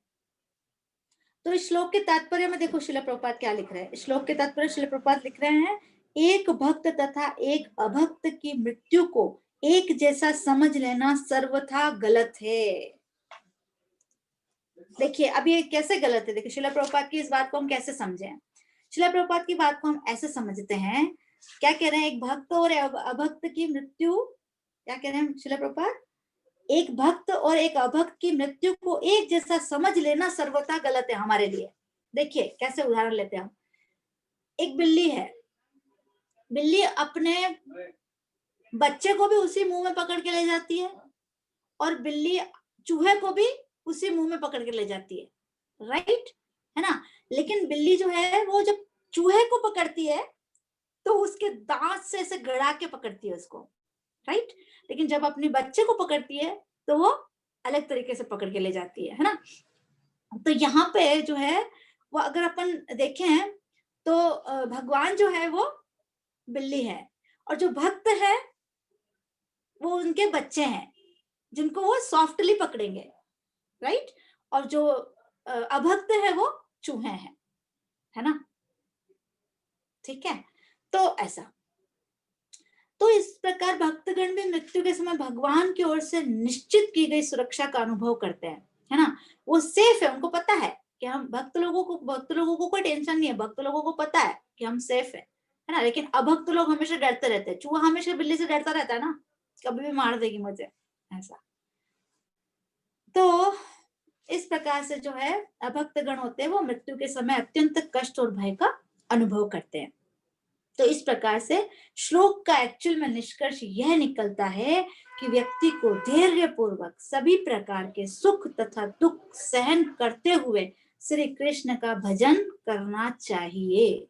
तो इस श्लोक के तात्पर्य में देखो शिला प्रभुपाद क्या लिख रहे हैं। श्लोक के तात्पर्य शिला प्रभुपाद लिख रहे हैं, एक भक्त तथा एक अभक्त की मृत्यु को एक जैसा समझ लेना सर्वथा गलत है। देखिए अब ये कैसे गलत है, देखिए शिला प्रभुपाद की इस बात को हम कैसे समझें। शिला प्रभुपाद की बात को हम ऐसे समझते हैं, क्या कह रहे हैं, एक भक्त और अभक्त की मृत्यु, क्या कह रहे हैं शिला प्रभुपाद, एक भक्त और एक अभक्त की मृत्यु को एक जैसा समझ लेना सर्वथा गलत है हमारे लिए। देखिए कैसे उदाहरण लेते हैं हम। एक बिल्ली है, बिल्ली अपने बच्चे को भी उसी मुंह में पकड़ के ले जाती है, और बिल्ली चूहे को भी उसी मुंह में पकड़ के ले जाती है, राइट, है ना। लेकिन बिल्ली जो है वो जब चूहे को पकड़ती है तो उसके दांत से ऐसे गड़ा के पकड़ती है उसको, राइट। लेकिन जब अपने बच्चे को पकड़ती है तो वो अलग तरीके से पकड़ के ले जाती है ना। तो यहाँ पे जो है वो अगर अपन देखें तो भगवान जो है वो बिल्ली है, और जो भक्त है वो उनके बच्चे हैं जिनको वो सॉफ्टली पकड़ेंगे, राइट। और जो अभक्त है वो चूहे हैं, है ना, ठीक है। तो ऐसा, तो इस प्रकार भक्तगण भी मृत्यु के समय भगवान की ओर से निश्चित की गई सुरक्षा का अनुभव करते हैं, है ना। वो सेफ है, उनको पता है कि हम भक्त लोगों को कोई टेंशन नहीं है, भक्त लोगों को पता है कि हम सेफ है ना। लेकिन अभक्त लोग हमेशा डरते रहते हैं, चूहा हमेशा बिल्ली से डरता रहता है ना, कभी भी मार देगी मुझे, ऐसा। तो इस प्रकार से जो है अभक्त गण होते हैं वो मृत्यु के समय अत्यंत कष्ट और भय का अनुभव करते हैं। तो इस प्रकार से श्लोक का एक्चुअल में निष्कर्ष यह निकलता है कि व्यक्ति को धैर्य पूर्वक सभी प्रकार के सुख तथा दुख सहन करते हुए श्री कृष्ण का भजन करना चाहिए।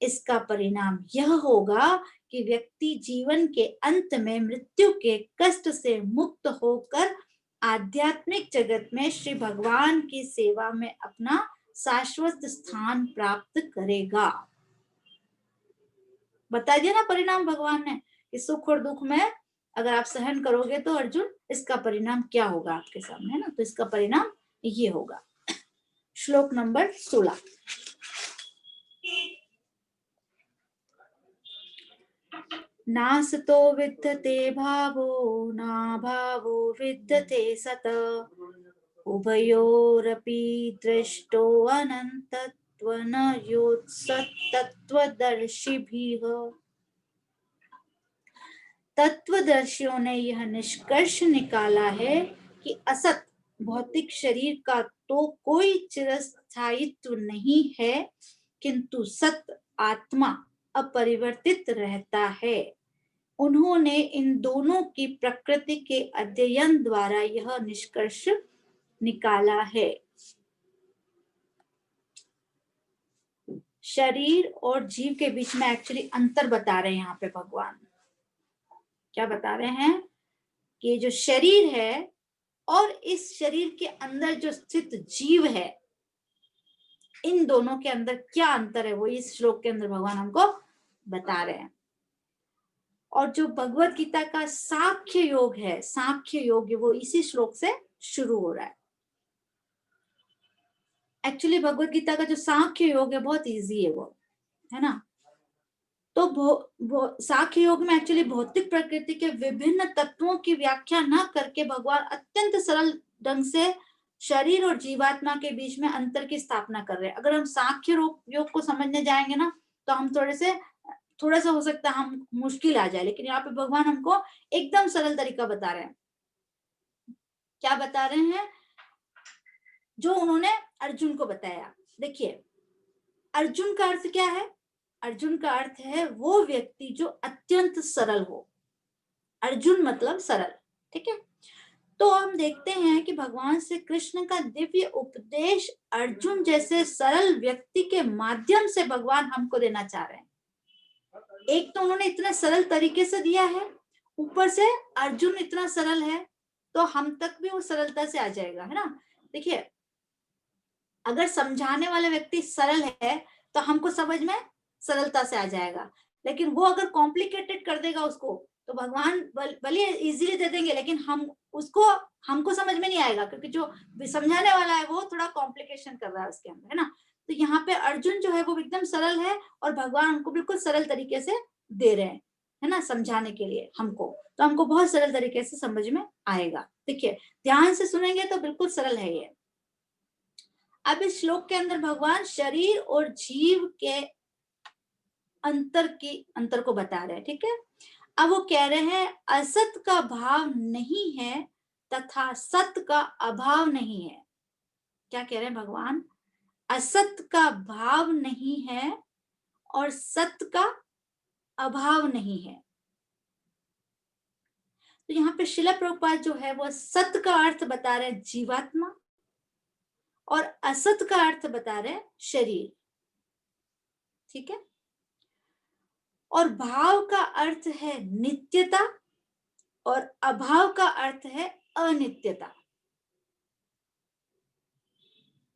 इसका परिणाम यह होगा कि व्यक्ति जीवन के अंत में मृत्यु के कष्ट से मुक्त होकर आध्यात्मिक जगत में श्री भगवान की सेवा में अपना शाश्वत स्थान प्राप्त करेगा। बता दिया ना परिणाम भगवान ने कि सुख और दुख में अगर आप सहन करोगे तो अर्जुन इसका परिणाम क्या होगा आपके सामने, ना। तो इसका परिणाम ये होगा। श्लोक नंबर 16। नासतो विद्यते भावो ना भावो विद्यते सत उभयोरपि दृष्टो अनन्तत्वं योत्सत्तत्वदर्शिभिः। तत्वदर्शियों ने यह निष्कर्ष निकाला है कि असत भौतिक शरीर का तो कोई चिरस्थायित्व नहीं है, किंतु सत आत्मा अपरिवर्तित रहता है। उन्होंने इन दोनों की प्रकृति के अध्ययन द्वारा यह निष्कर्ष निकाला है। शरीर और जीव के बीच में एक्चुअली अंतर बता रहे हैं यहाँ पे भगवान। क्या बता रहे हैं कि जो शरीर है और इस शरीर के अंदर जो स्थित जीव है, इन दोनों के अंदर क्या अंतर है वो इस श्लोक के अंदर भगवान हमको बता रहे हैं। और जो भगवत गीता का सांख्य योग है, सांख्य योग वो इसी श्लोक से शुरू हो रहा है। एक्चुअली भगवत गीता का जो सांख्य योग है बहुत इजी है वो, है ना। तो सांख्य योग में एक्चुअली भौतिक प्रकृति के विभिन्न तत्वों की व्याख्या न करके भगवान अत्यंत सरल ढंग से शरीर और जीवात्मा के बीच में अंतर की स्थापना कर रहे हैं। अगर हम सांख्य योग को समझने जाएंगे ना तो हम थोड़ा सा हो सकता है हम मुश्किल आ जाए, लेकिन यहाँ पे भगवान हमको एकदम सरल तरीका बता रहे हैं। क्या बता रहे हैं? जो उन्होंने अर्जुन को बताया। देखिए, अर्जुन का अर्थ क्या है? अर्जुन का अर्थ है वो व्यक्ति जो अत्यंत सरल हो। अर्जुन मतलब सरल, ठीक है। तो हम देखते हैं कि भगवान श्री कृष्ण का दिव्य उपदेश अर्जुन जैसे सरल व्यक्ति के माध्यम से भगवान हमको देना चाह रहे हैं। एक तो उन्होंने इतना सरल तरीके से दिया है, ऊपर से अर्जुन इतना सरल है तो हम तक भी वो सरलता से आ जाएगा, है ना। देखिए, अगर समझाने वाला व्यक्ति सरल है तो हमको समझ में सरलता से आ जाएगा, लेकिन वो अगर कॉम्प्लिकेटेड कर देगा उसको तो भगवान भले इजीली दे देंगे लेकिन हमको समझ में नहीं आएगा, क्योंकि जो समझाने वाला है वो थोड़ा कॉम्प्लिकेशन कर रहा है उसके अंदर, है ना। तो यहाँ पे अर्जुन जो है वो एकदम सरल है और भगवान हमको बिल्कुल सरल तरीके से दे रहे हैं, है ना, समझाने के लिए हमको। तो हमको बहुत सरल तरीके से समझ में आएगा। देखिए, ध्यान से सुनेंगे तो बिल्कुल सरल है ये। अब इस श्लोक के अंदर भगवान शरीर और जीव के अंतर को बता रहे हैं, ठीक है। अब वो कह रहे हैं असत का भाव नहीं है तथा सत का अभाव नहीं है। क्या कह रहे हैं भगवान? असत का भाव नहीं है और सत का अभाव नहीं है। तो यहाँ पे शिला प्रभुपाद जो है वो सत का अर्थ बता रहे हैं जीवात्मा और असत का अर्थ बता रहे हैं शरीर, ठीक है। और भाव का अर्थ है नित्यता और अभाव का अर्थ है अनित्यता।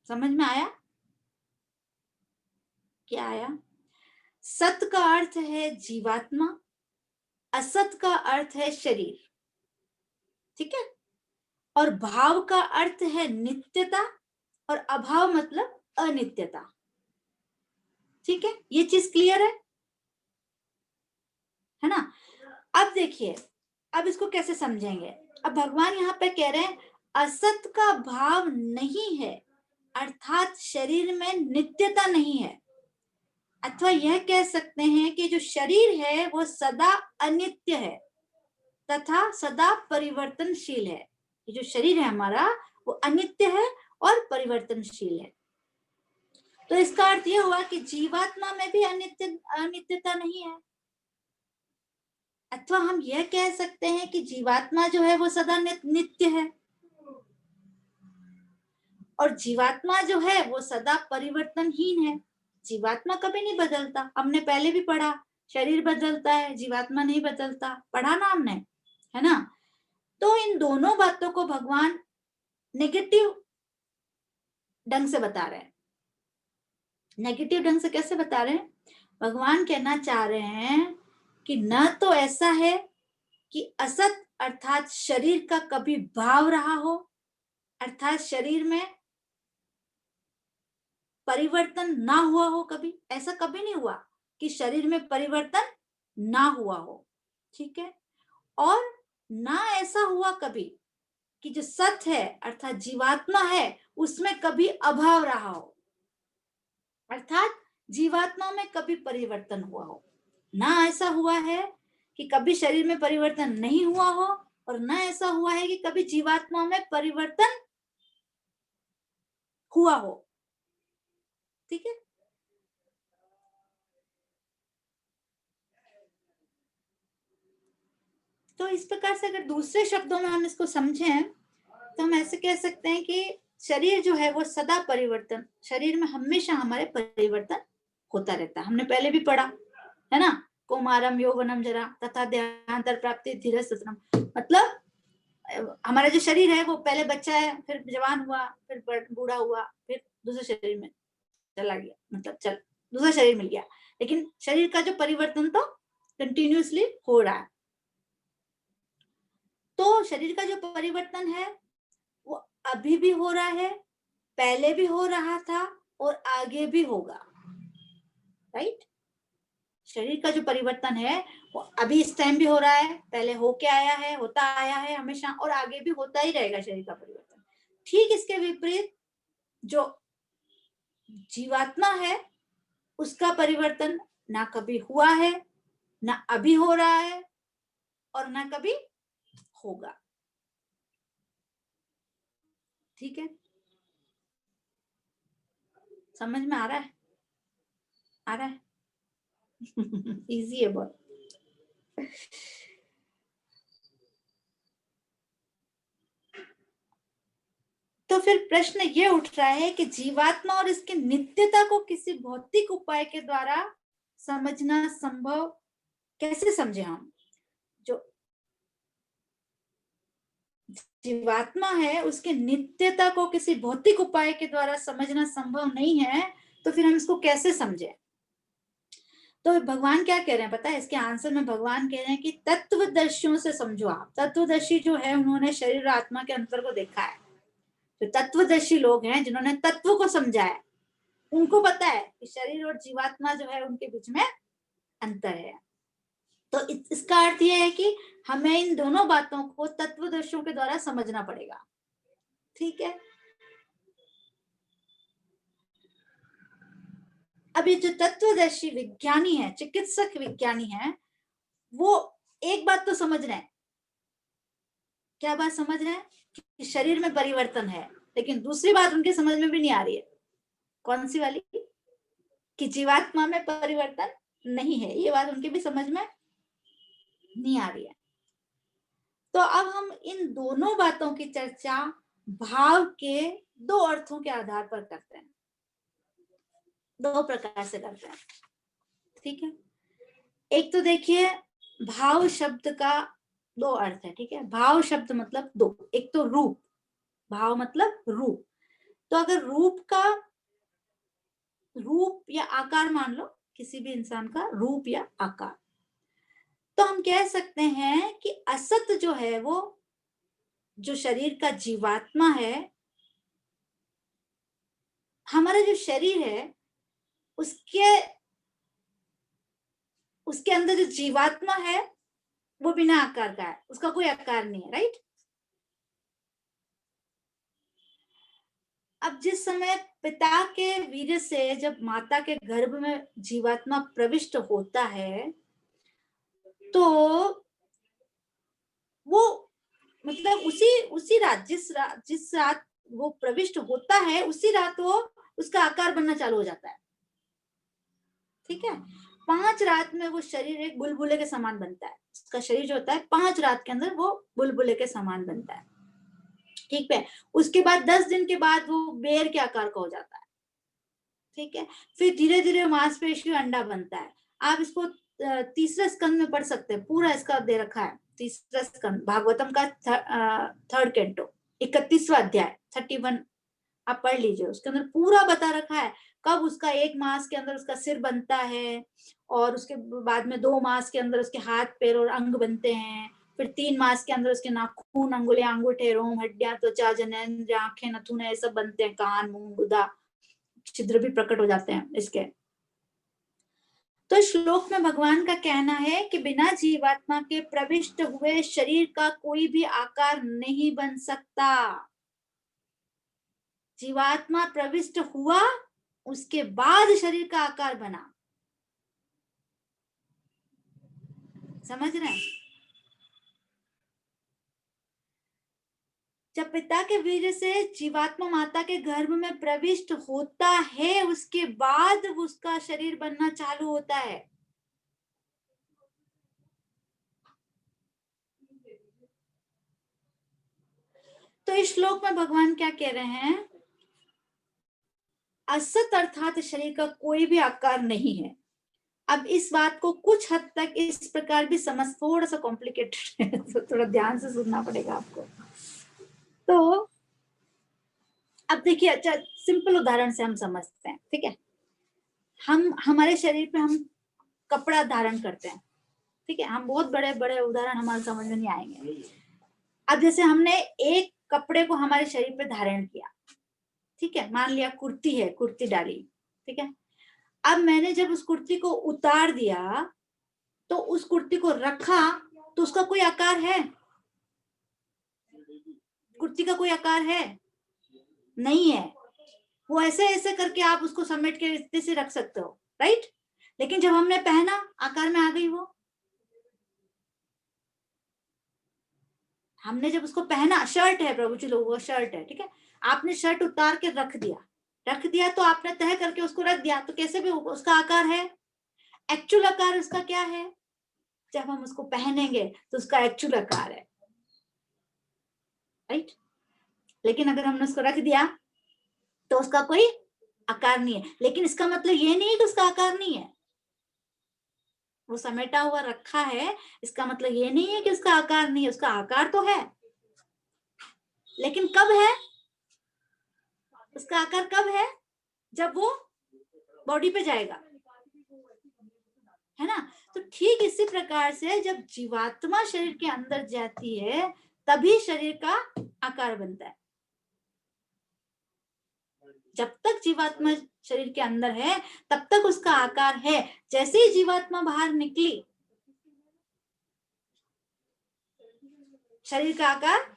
समझ में आया? क्या आया? सत का अर्थ है जीवात्मा, असत का अर्थ है शरीर, ठीक है। और भाव का अर्थ है नित्यता और अभाव मतलब अनित्यता, ठीक है। ये चीज क्लियर है? है ना। अब देखिए, अब इसको कैसे समझेंगे। अब भगवान यहाँ पे कह रहे हैं असत का भाव नहीं है, अर्थात शरीर में नित्यता नहीं है, अथवा यह कह सकते हैं कि जो शरीर है वो सदा अनित्य है तथा सदा परिवर्तनशील है। ये जो शरीर है हमारा वो अनित्य है और परिवर्तनशील है। तो इसका अर्थ यह हुआ कि जीवात्मा में भी अनित्यता नहीं है, अथवा हम यह कह सकते हैं कि जीवात्मा जो है वो सदा नित्य है और जीवात्मा जो है वो सदा परिवर्तनहीन है। जीवात्मा कभी नहीं बदलता, हमने पहले भी पढ़ा, शरीर बदलता है, जीवात्मा नहीं बदलता, पढ़ा ना हमने, है ना। तो इन दोनों बातों को भगवान नेगेटिव ढंग से बता रहे हैं। नेगेटिव ढंग से कैसे बता रहे हैं? भगवान कहना चाह रहे हैं कि न तो ऐसा है कि असत अर्थात शरीर का कभी भाव रहा हो, अर्थात शरीर में परिवर्तन ना हुआ हो, कभी ऐसा कभी नहीं हुआ कि शरीर में परिवर्तन ना हुआ हो, ठीक है। और ना ऐसा हुआ कभी कि जो सत्य है अर्थात जीवात्मा है उसमें कभी अभाव रहा हो, अर्थात जीवात्मा में कभी परिवर्तन हुआ हो। ना ऐसा हुआ है कि कभी शरीर में परिवर्तन नहीं हुआ हो और ना ऐसा हुआ है कि कभी जीवात्मा में परिवर्तन हुआ हो, ठीक है। तो इस प्रकार से अगर दूसरे शब्दों में हम इसको समझें तो हम ऐसे कह सकते हैं कि शरीर जो है वो सदा परिवर्तन, शरीर में हमेशा हमारे परिवर्तन होता रहता है। हमने पहले भी पढ़ा है ना, कौमारम यौवनम जरा तथा देहांतर प्राप्ति धीरे सतनम, मतलब हमारा जो शरीर है वो पहले बच्चा है, फिर जवान हुआ, फिर बूढ़ा हुआ, फिर दूसरे शरीर में चला गया, मतलब चल दूसरा शरीर मिल गया, लेकिन शरीर का जो परिवर्तन तो कंटिन्यूअसली हो रहा है। तो शरीर का जो परिवर्तन है वो अभी भी हो रहा है, पहले भी हो रहा था और आगे भी होगा, राइट। शरीर का जो परिवर्तन है वो अभी इस टाइम भी हो रहा है, पहले होके आया है, होता आया है हमेशा, और आगे भी होता ही रहेगा शरीर का परिवर्तन। ठीक इसके विपरीत जो जीवात्मा है उसका परिवर्तन ना कभी हुआ है, ना अभी हो रहा है और ना कभी होगा, ठीक है। समझ में आ रहा है? आ रहा है? इजी है बहुत। तो फिर प्रश्न ये उठ रहा है कि जीवात्मा और इसकी नित्यता को किसी भौतिक उपाय के द्वारा समझना संभव कैसे समझे हम? जो जीवात्मा है उसके नित्यता को किसी भौतिक उपाय के द्वारा समझना संभव नहीं है, तो फिर हम इसको कैसे समझे? तो भगवान क्या कह रहे हैं पता है? इसके आंसर में भगवान कह रहे हैं कि तत्वदर्शियों से समझो आप। तत्वदर्शी जो है उन्होंने शरीर और आत्मा के अंतर को देखा है, तो तत्वदर्शी लोग हैं जिन्होंने तत्व को समझा है, उनको पता है कि शरीर और जीवात्मा जो है उनके बीच में अंतर है। तो इसका अर्थ यह है कि हमें इन दोनों बातों को तत्वदर्शियों के द्वारा समझना पड़ेगा, ठीक है। अब ये जो तत्वदर्शी विज्ञानी है, चिकित्सक विज्ञानी है, वो एक बात तो समझ रहे हैं। क्या बात समझ रहे हैं? कि शरीर में परिवर्तन है, लेकिन दूसरी बात उनके समझ में भी नहीं आ रही है। कौन सी वाली? कि जीवात्मा में परिवर्तन नहीं है, ये बात उनके भी समझ में नहीं आ रही है। तो अब हम इन दोनों बातों की चर्चा भाव के दो अर्थों के आधार पर करते हैं, दो प्रकार से करते हैं, ठीक है। एक तो देखिए भाव शब्द का दो अर्थ है, ठीक है। भाव शब्द मतलब दो, एक तो रूप, भाव मतलब रूप। तो अगर रूप या आकार मान लो, किसी भी इंसान का रूप या आकार, तो हम कह सकते हैं कि असत जो है वो जो शरीर का जीवात्मा है, हमारा जो शरीर है उसके उसके अंदर जो जीवात्मा है वो बिना आकार का है, उसका कोई आकार नहीं है, राइट। अब जिस समय पिता के वीर्य से जब माता के गर्भ में जीवात्मा प्रविष्ट होता है, तो वो मतलब उसी रात जिस रात वो प्रविष्ट होता है, उसी रात वो उसका आकार बनना चालू हो जाता है, ठीक है। 5 रात में वो शरीर एक बुलबुले के समान बनता है। उसका शरीर जो होता है 5 रात के अंदर वो बुलबुले के समान बनता है, ठीक है। उसके बाद 10 दिन के बाद वो बेर के आकार का हो जाता है, ठीक है। फिर धीरे धीरे मांसपेशी अंडा बनता है। आप इसको तीसरे स्कंद में पढ़ सकते हैं, पूरा इसका दे रखा है। तीसरा स्कंद भागवतम का 3rd कैंटो 31वां अध्याय 31 आप पढ़ लीजिए। उसके अंदर पूरा बता रखा है कब उसका 1 मास के अंदर उसका सिर बनता है, और उसके बाद में 2 मास के अंदर उसके हाथ पैर और अंग बनते हैं। फिर 3 मास के अंदर उसके नाखून, अंगुलियां, अंगूठे, रोम, हड्डियां, त्वचा, जननेंद्रिय, आंखें, नथुने, ये सब बनते हैं। कान, मुंह, गुदा, छिद्र भी प्रकट हो जाते हैं इसके। तो इस श्लोक में भगवान का कहना है कि बिना जीवात्मा के प्रविष्ट हुए शरीर का कोई भी आकार नहीं बन सकता। जीवात्मा प्रविष्ट हुआ, उसके बाद शरीर का आकार बना। समझ रहे हैं? जब पिता के वीर्य से जीवात्मा माता के गर्भ में प्रविष्ट होता है, उसके बाद उसका शरीर बनना चालू होता है। तो इस श्लोक में भगवान क्या कह रहे हैं? असत अर्थात शरीर का कोई भी आकार नहीं है। अब इस बात को कुछ हद तक इस प्रकार भी समझ, थोड़ा सा कॉम्प्लिकेटेड है, तो थोड़ा ध्यान से सुनना पड़ेगा आपको। तो अब देखिए, अच्छा सिंपल उदाहरण से हम समझते हैं, ठीक है। हम हमारे शरीर पे हम कपड़ा धारण करते हैं, ठीक है। हम बहुत बड़े बड़े उदाहरण हमारे समझ में नहीं आएंगे। अब जैसे हमने एक कपड़े को हमारे शरीर पे धारण किया, ठीक है। मान लिया कुर्ती है, कुर्ती डाली, ठीक है। अब मैंने जब उस कुर्ती को उतार दिया, तो उस कुर्ती को रखा, तो उसका कोई आकार है? कुर्ती का कोई आकार है? नहीं है। वो ऐसे ऐसे करके आप उसको समेट के इतने से रख सकते हो, राइट। लेकिन जब हमने पहना, आकार में आ गई वो। हमने जब उसको पहना, शर्ट है प्रभु जी, लोग वो शर्ट है, ठीक है। आपने शर्ट उतार के रख दिया तो आपने तय करके उसको रख दिया, तो कैसे भी उसका आकार है। एक्चुअल आकार उसका क्या है? जब हम उसको पहनेंगे तो उसका एक्चुअल आकार है, राइट। लेकिन अगर हमने उसको रख दिया तो उसका कोई आकार नहीं है। लेकिन इसका मतलब ये नहीं है कि उसका आकार नहीं है। वो समेटा हुआ रखा है, इसका मतलब ये नहीं है कि उसका आकार नहीं है। उसका आकार तो है, लेकिन कब है? उसका आकार कब है? जब वो बॉडी पे जाएगा, है ना। तो ठीक इसी प्रकार से जब जीवात्मा शरीर के अंदर जाती है, तभी शरीर का आकार बनता है। जब तक जीवात्मा शरीर के अंदर है, तब तक उसका आकार है। जैसे ही जीवात्मा बाहर निकली, शरीर का आकार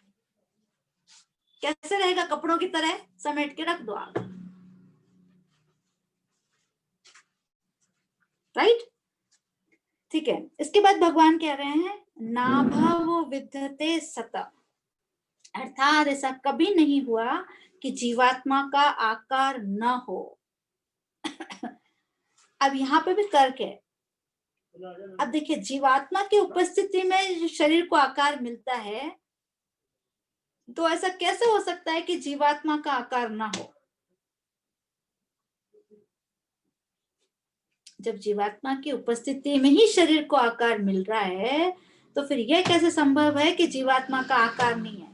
कैसे रहेगा? कपड़ों की तरह समेट के रख दो आप, राइट। ठीक है। इसके बाद भगवान कह रहे हैं, नाभवो विद्यते सत, अर्थात ऐसा कभी नहीं हुआ कि जीवात्मा का आकार न हो। अब यहाँ पे भी तर्क है। अब देखिए, जीवात्मा की उपस्थिति में जो शरीर को आकार मिलता है, तो ऐसा कैसे हो सकता है कि जीवात्मा का आकार ना हो? जब जीवात्मा की उपस्थिति में ही शरीर को आकार मिल रहा है, तो फिर यह कैसे संभव है कि जीवात्मा का आकार नहीं है?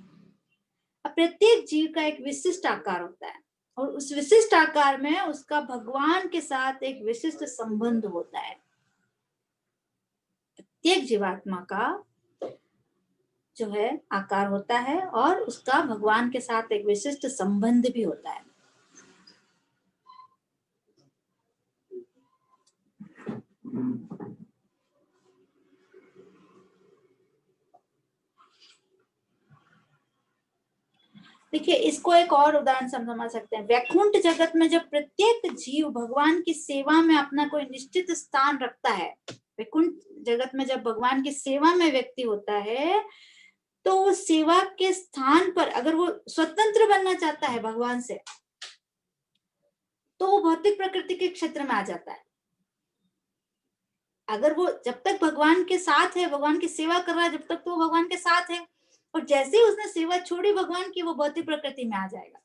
अब प्रत्येक जीव का एक विशिष्ट आकार होता है, और उस विशिष्ट आकार में उसका भगवान के साथ एक विशिष्ट संबंध होता है। प्रत्येक जीवात्मा का जो है आकार होता है, और उसका भगवान के साथ एक विशिष्ट संबंध भी होता है। देखिए इसको एक और उदाहरण समझ सकते हैं। वैकुंठ जगत में जब प्रत्येक जीव भगवान की सेवा में अपना कोई निश्चित स्थान रखता है, वैकुंठ जगत में जब भगवान की सेवा में व्यक्ति होता है, तो वो सेवा के स्थान पर अगर वो स्वतंत्र बनना चाहता है भगवान से, तो वो भौतिक प्रकृति के क्षेत्र में आ जाता है। अगर वो जब तक भगवान के साथ है, भगवान की सेवा कर रहा है, जब तक तो वो भगवान के साथ है, और जैसे ही उसने सेवा छोड़ी भगवान की, वो भौतिक प्रकृति में आ जाएगा।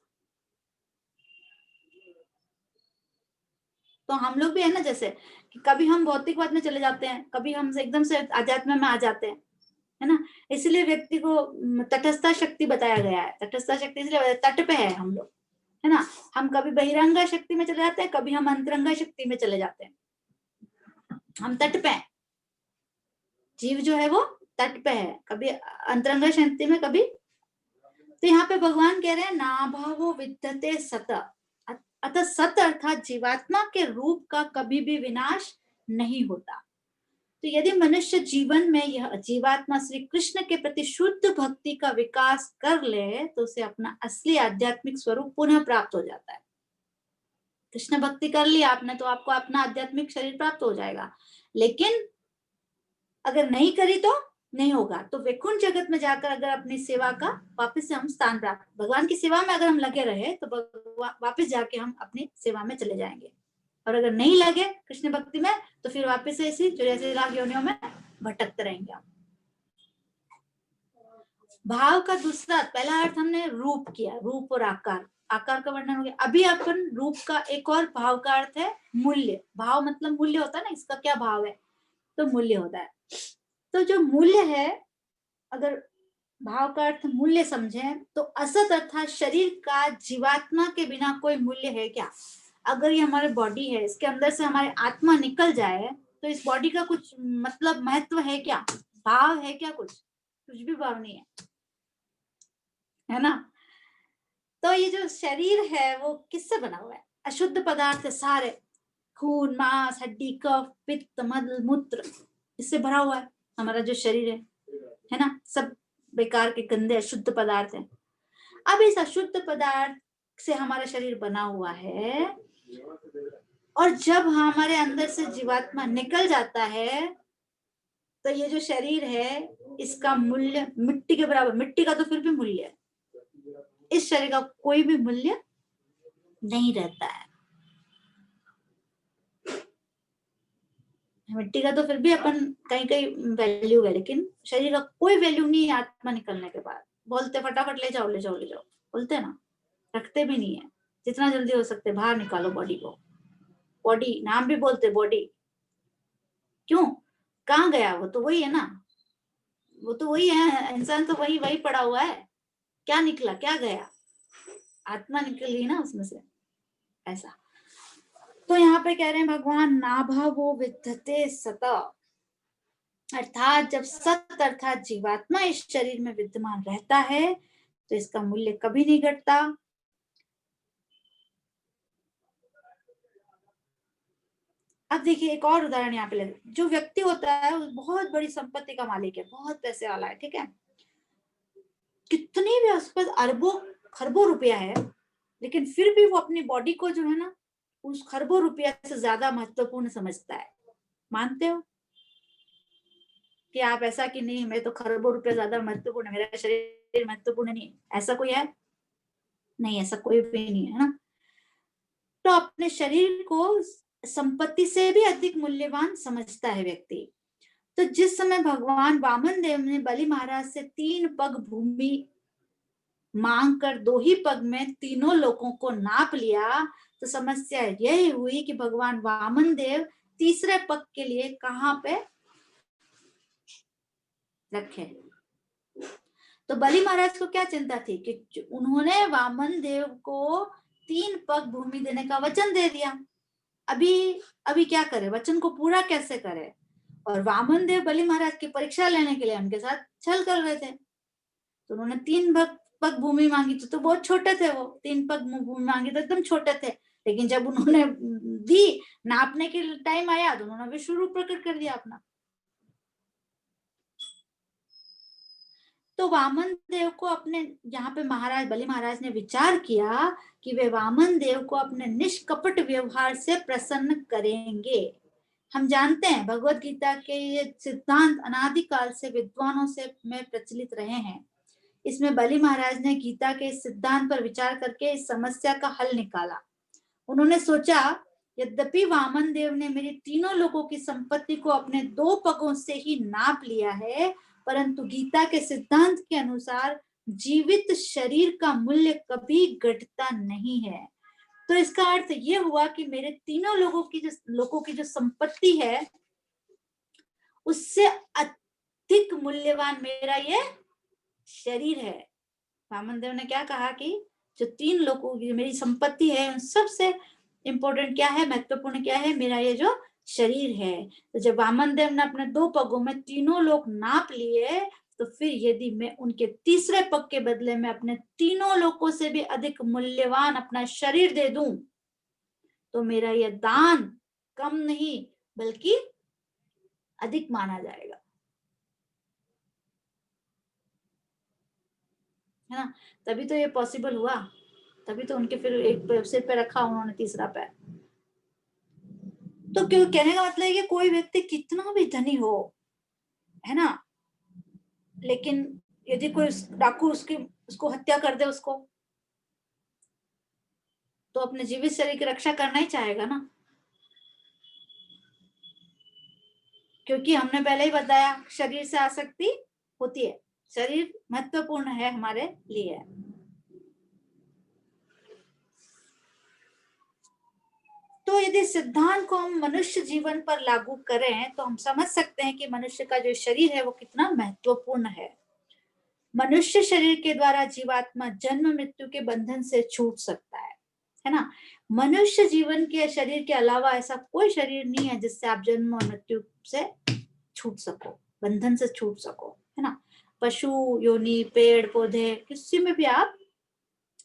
तो हम लोग भी है ना, जैसे कि कभी हम भौतिकवाद में चले जाते हैं, कभी हम एकदम से आध्यात्म में आ जाते हैं, है ना। इसलिए व्यक्ति को तटस्था शक्ति बताया गया है। तटस्था शक्ति इसलिए तट पे है हम लोग, है ना। हम कभी बहिरंगा शक्ति में चले जाते हैं, कभी हम अंतरंगा शक्ति में चले जाते हैं। हम तट पे हैं, जीव जो है वो तट पे है, कभी अंतरंगा शक्ति में, कभी। तो यहाँ पे भगवान कह रहे हैं नाभावो विद्यते सत, अतः सत अर्थात जीवात्मा के रूप का कभी भी विनाश नहीं होता। तो यदि मनुष्य जीवन में यह जीवात्मा श्री कृष्ण के प्रति शुद्ध भक्ति का विकास कर ले, तो उसे अपना असली आध्यात्मिक स्वरूप पुनः प्राप्त हो जाता है। कृष्ण भक्ति कर ली आपने, तो आपको अपना आध्यात्मिक शरीर प्राप्त हो जाएगा। लेकिन अगर नहीं करी तो नहीं होगा। तो वैकुंठ जगत में जाकर अगर अपनी सेवा का वापस से हम स्थान प्राप्त, भगवान की सेवा में अगर हम लगे रहे, तो वापस जाके हम अपनी सेवा में चले जाएंगे। और अगर नहीं लगे कृष्ण भक्ति में, तो फिर वापस से इसी 84 लाख योनियों में भटकते रहेंगे हम। भाव का दूसरा, पहला अर्थ हमने रूप किया, रूप और आकार, आकार का वर्णन हो गया। अभी अपन रूप का एक और भाव का अर्थ है मूल्य। भाव मतलब मूल्य होता है ना, इसका क्या भाव है, तो मूल्य होता है। तो जो मूल्य है, अगर भाव का अर्थ मूल्य समझे, तो असत अर्थात शरीर का जीवात्मा के बिना कोई मूल्य है क्या। अगर ये हमारे बॉडी है, इसके अंदर से हमारी आत्मा निकल जाए, तो इस बॉडी का कुछ मतलब महत्व है क्या, भाव है क्या, कुछ भी भाव नहीं है ना। तो ये जो शरीर है वो किससे बना हुआ है, अशुद्ध पदार्थ सारे, खून, मांस, हड्डी, कफ, पित्त, मल, मूत्र, इससे भरा हुआ है हमारा जो शरीर है ना। सब बेकार के गंदे अशुद्ध पदार्थ हैं। अब इस अशुद्ध पदार्थ से हमारा शरीर बना हुआ है, और जब हमारे अंदर से जीवात्मा निकल जाता है, तो ये जो शरीर है इसका मूल्य मिट्टी के बराबर, मिट्टी का तो फिर भी मूल्य है, इस शरीर का कोई भी मूल्य नहीं रहता है। मिट्टी का तो फिर भी अपन कहीं कहीं वैल्यू है, लेकिन शरीर का कोई वैल्यू नहीं है आत्मा निकलने के बाद। बोलते फटाफट ले जाओ ले जाओ ले जाओ, बोलते ना, रखते भी नहीं है। जितना जल्दी हो सकते बाहर निकालो बॉडी को। बॉडी नाम भी बोलते बॉडी, क्यों, कहाँ गया, वो तो वही है ना, वो तो वही है, इंसान तो वही वही पड़ा हुआ है। क्या निकला, क्या गया, आत्मा निकली ना उसमें से, ऐसा। तो यहाँ पे कह रहे हैं भगवान नाभावो विद्यते सत, अर्थात जब सत अर्थात जीवात्मा इस शरीर में विद्यमान रहता है, तो इसका मूल्य कभी नहीं घटता। अब देखिए एक और उदाहरण यहाँ पे ले, जो व्यक्ति होता है वो बहुत बड़ी संपत्ति का मालिक है, बहुत पैसे वाला है, ठीक है, कितनी भी उसके पास अरबों खरबों रुपया है, लेकिन फिर भी वो अपनी बॉडी को जो है ना, उस खरबों रुपया से ज्यादा महत्वपूर्ण समझता है। मानते हो कि आप ऐसा कि नहीं, मैं तो खरबों रुपया ज्यादा महत्वपूर्ण है, मेरा शरीर महत्वपूर्ण नहीं, ऐसा कोई है नहीं, ऐसा कोई भी नहीं है ना। तो अपने शरीर को संपत्ति से भी अधिक मूल्यवान समझता है व्यक्ति। तो जिस समय भगवान वामन देव ने बलि महाराज से 3 पग भूमि मांग कर 2 ही पग में तीनों लोगों को नाप लिया, तो समस्या यही हुई कि भगवान वामन देव तीसरे पग के लिए कहाँ पे रखे। तो बलि महाराज को क्या चिंता थी कि उन्होंने वामन देव को 3 पग भूमि देने का वचन दे दिया, अभी क्या करे, वचन को पूरा कैसे करे। और वामन देव बलि महाराज की परीक्षा लेने के लिए उनके साथ छल कर रहे थे, तो उन्होंने 3 पग भूमि मांगी, तो बहुत छोटे थे वो, 3 पग भूमि मांगी तो एकदम छोटे थे। लेकिन जब उन्होंने दी, नापने के टाइम आया, तो उन्होंने विश्व रूप प्रकट कर दिया अपना। तो वामन देव को अपने, यहाँ पे महाराज बलि महाराज ने विचार किया कि वे वामन देव को अपने निष्कपट व्यवहार से प्रसन्न करेंगे। हम जानते हैं भगवत गीता के ये सिद्धांत अनादिकाल से विद्वानों से में प्रचलित रहे हैं। इसमें बलि महाराज ने गीता के इस सिद्धांत पर विचार करके इस समस्या का हल निकाला। उन्होंने सोचा, यद्यपि वामन देव ने मेरी तीनों लोगों की संपत्ति को अपने 2 पगों से ही नाप लिया है, परंतु गीता के सिद्धांत के अनुसार जीवित शरीर का मूल्य कभी घटता नहीं है। तो इसका अर्थ ये हुआ कि मेरे तीनों लोगों की जो संपत्ति है उससे अधिक मूल्यवान मेरा ये शरीर है। वामन देव ने क्या कहा कि जो 3 लोगों की मेरी संपत्ति है उन सबसे इंपॉर्टेंट क्या है, महत्वपूर्ण क्या है, मेरा ये जो शरीर है। तो जब वामन देव ने अपने 2 पगों में तीनों लोग नाप लिए, तो फिर यदि मैं उनके तीसरे पग के बदले में अपने तीनों लोगों से भी अधिक मूल्यवान अपना शरीर दे दूं, तो मेरा यह दान कम नहीं बल्कि अधिक माना जाएगा, है ना। तभी तो ये पॉसिबल हुआ, तभी तो उनके फिर एक सिर पे रखा उन्होंने तीसरा पैर। तो क्यों, कहने का मतलब है कि कोई व्यक्ति कितना भी धनी हो, है ना, लेकिन यदि कोई डाकू उसको हत्या कर दे उसको, तो अपने जीवित शरीर की रक्षा करना ही चाहेगा ना, क्योंकि हमने पहले ही बताया शरीर से आसक्ति होती है, शरीर महत्वपूर्ण है हमारे लिए। तो यदि सिद्धांत को हम मनुष्य जीवन पर लागू करें तो हम समझ सकते हैं कि मनुष्य का जो शरीर है वो कितना महत्वपूर्ण है। मनुष्य शरीर के द्वारा जीवात्मा जन्म मृत्यु के बंधन से छूट सकता है ना। मनुष्य जीवन के शरीर के अलावा ऐसा कोई शरीर नहीं है जिससे आप जन्म और मृत्यु से छूट सको, बंधन से छूट सको, है ना। पशु योनि, पेड़ पौधे, किसी में भी आप,